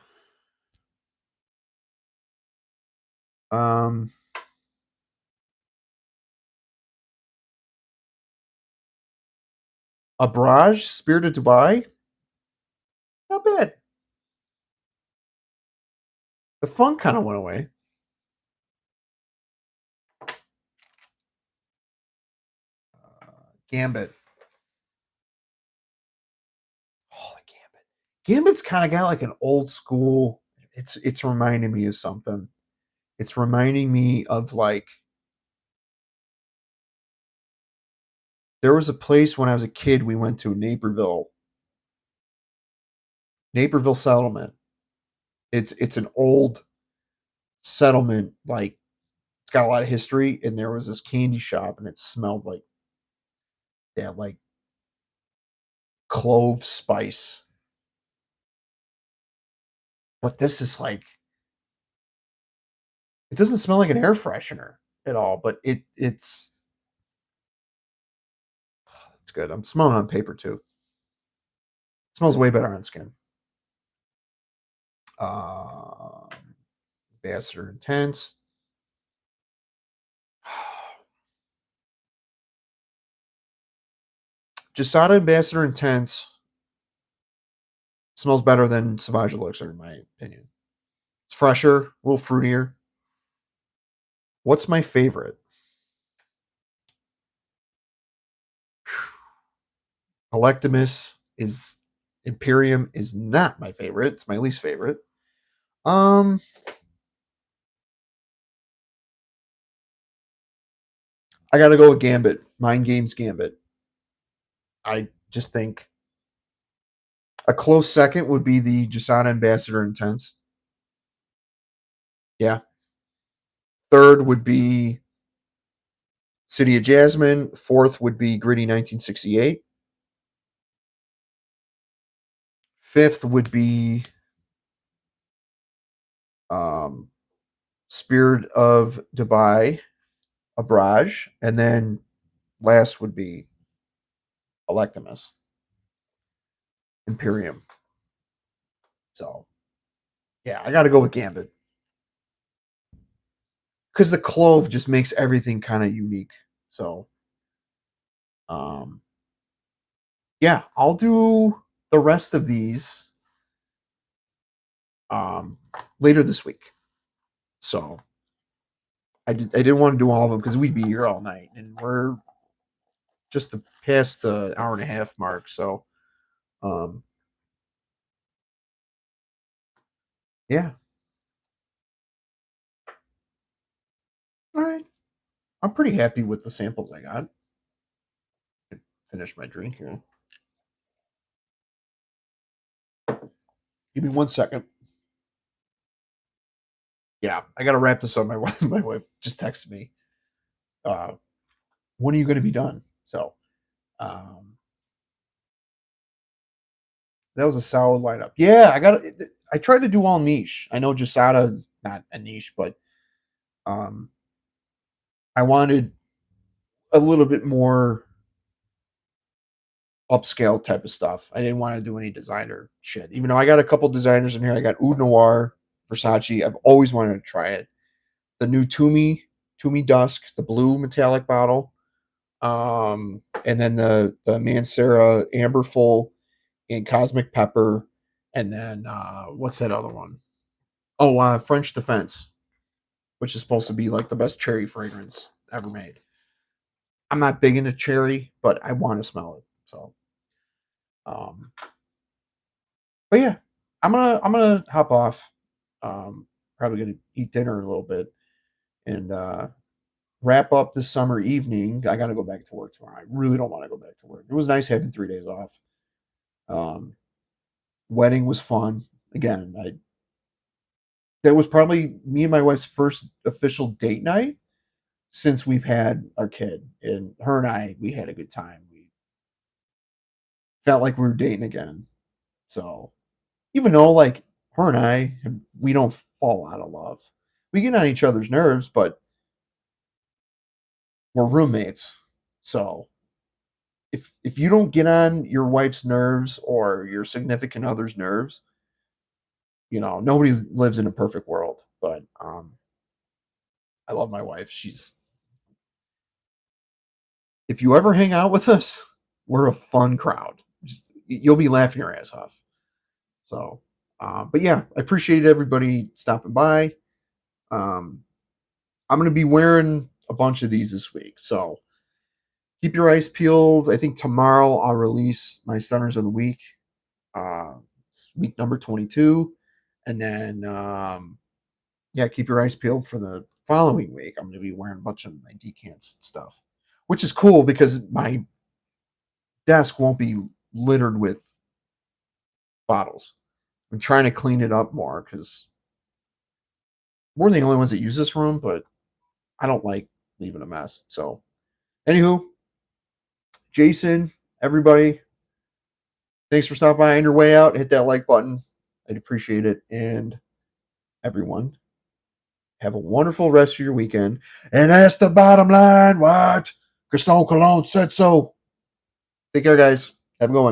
Um, a Barrage Spirit of Dubai. Not bad. The funk kind of went away. Gambit. Oh, the Gambit. Gambit's kind of got like an old school. It's reminding me of something. It's reminding me of like there was a place when I was a kid we went to Naperville settlement. It's an old settlement, like it's got a lot of history, and there was this candy shop and it smelled like that like clove spice. But this is like it doesn't smell like an air freshener at all, but it's good. I'm smelling on paper too. It smells way better on skin. Um Ambassador Intense. Jasada Ambassador Intense smells better than Sauvage Elixir, in my opinion. It's fresher, a little fruitier. What's my favorite? Electimus is Imperium is not my favorite. It's my least favorite. Um, I got to go with Gambit. Mind Games Gambit. I just think a close second would be the Jasana Ambassador Intense. Yeah. Third would be City of Jasmine. Fourth would be Gritty 1968. Fifth would be um, Spirit of Dubai, Abraj. And then last would be Electimus, Imperium. So, yeah, I got to go with Gambit. Because the clove just makes everything kind of unique. So, um, yeah, I'll do the rest of these um, later this week. So, I didn't want to do all of them because we'd be here all night, and we're just past the hour and a half mark. So, um, yeah, all right. I'm pretty happy with the samples I got. Finish my drink here. Give me 1 second. Yeah, I got to wrap this up. My wife, my wife just texted me. Uh, when are you going to be done? So, um, that was a solid lineup. Yeah, I tried to do all niche. I know Jasada is not a niche, but um, I wanted a little bit more upscale type of stuff. I didn't want to do any designer shit. Even though I got a couple designers in here, I got Oud Noir, Versace. I've always wanted to try it. The new Toomey Dusk, the blue metallic bottle, and then the Mancera Amberful and Cosmic Pepper, and then what's that other one? Oh, French Defense, which is supposed to be like the best cherry fragrance ever made. I'm not big into cherry, but I want to smell it. So, um, but yeah, I'm gonna hop off. Um, Probably gonna eat dinner a little bit and wrap up this summer evening. I got to go back to work tomorrow. I really don't want to go back to work. It was nice having 3 days off. Um, Wedding was fun. Again, I that was probably me and my wife's first official date night since we've had our kid. And her and we had a good time. We felt like we were dating again. So even though like her and we don't fall out of love. We get on each other's nerves, but we're roommates. So if you don't get on your wife's nerves or your significant other's nerves, nobody lives in a perfect world. But I love my wife. If you ever hang out with us, we're a fun crowd. Just you'll be laughing your ass off. So, but yeah, I appreciate everybody stopping by. Um, I'm going to be wearing a bunch of these this week. So keep your eyes peeled. I think tomorrow I'll release my Stunners of the Week, uh, week number 22. And then, yeah, keep your eyes peeled for the following week. I'm going to be wearing a bunch of my decants stuff, which is cool because my desk won't be littered with bottles. I'm trying to clean it up more because we're the only ones that use this room, but I don't like leaving a mess. So, anywho, Jason, everybody, thanks for stopping by on your way out. Hit that like button. I'd appreciate it. And everyone, have a wonderful rest of your weekend. And that's the bottom line. What? Christophe Cologne said so. Take care, guys. Have a good one.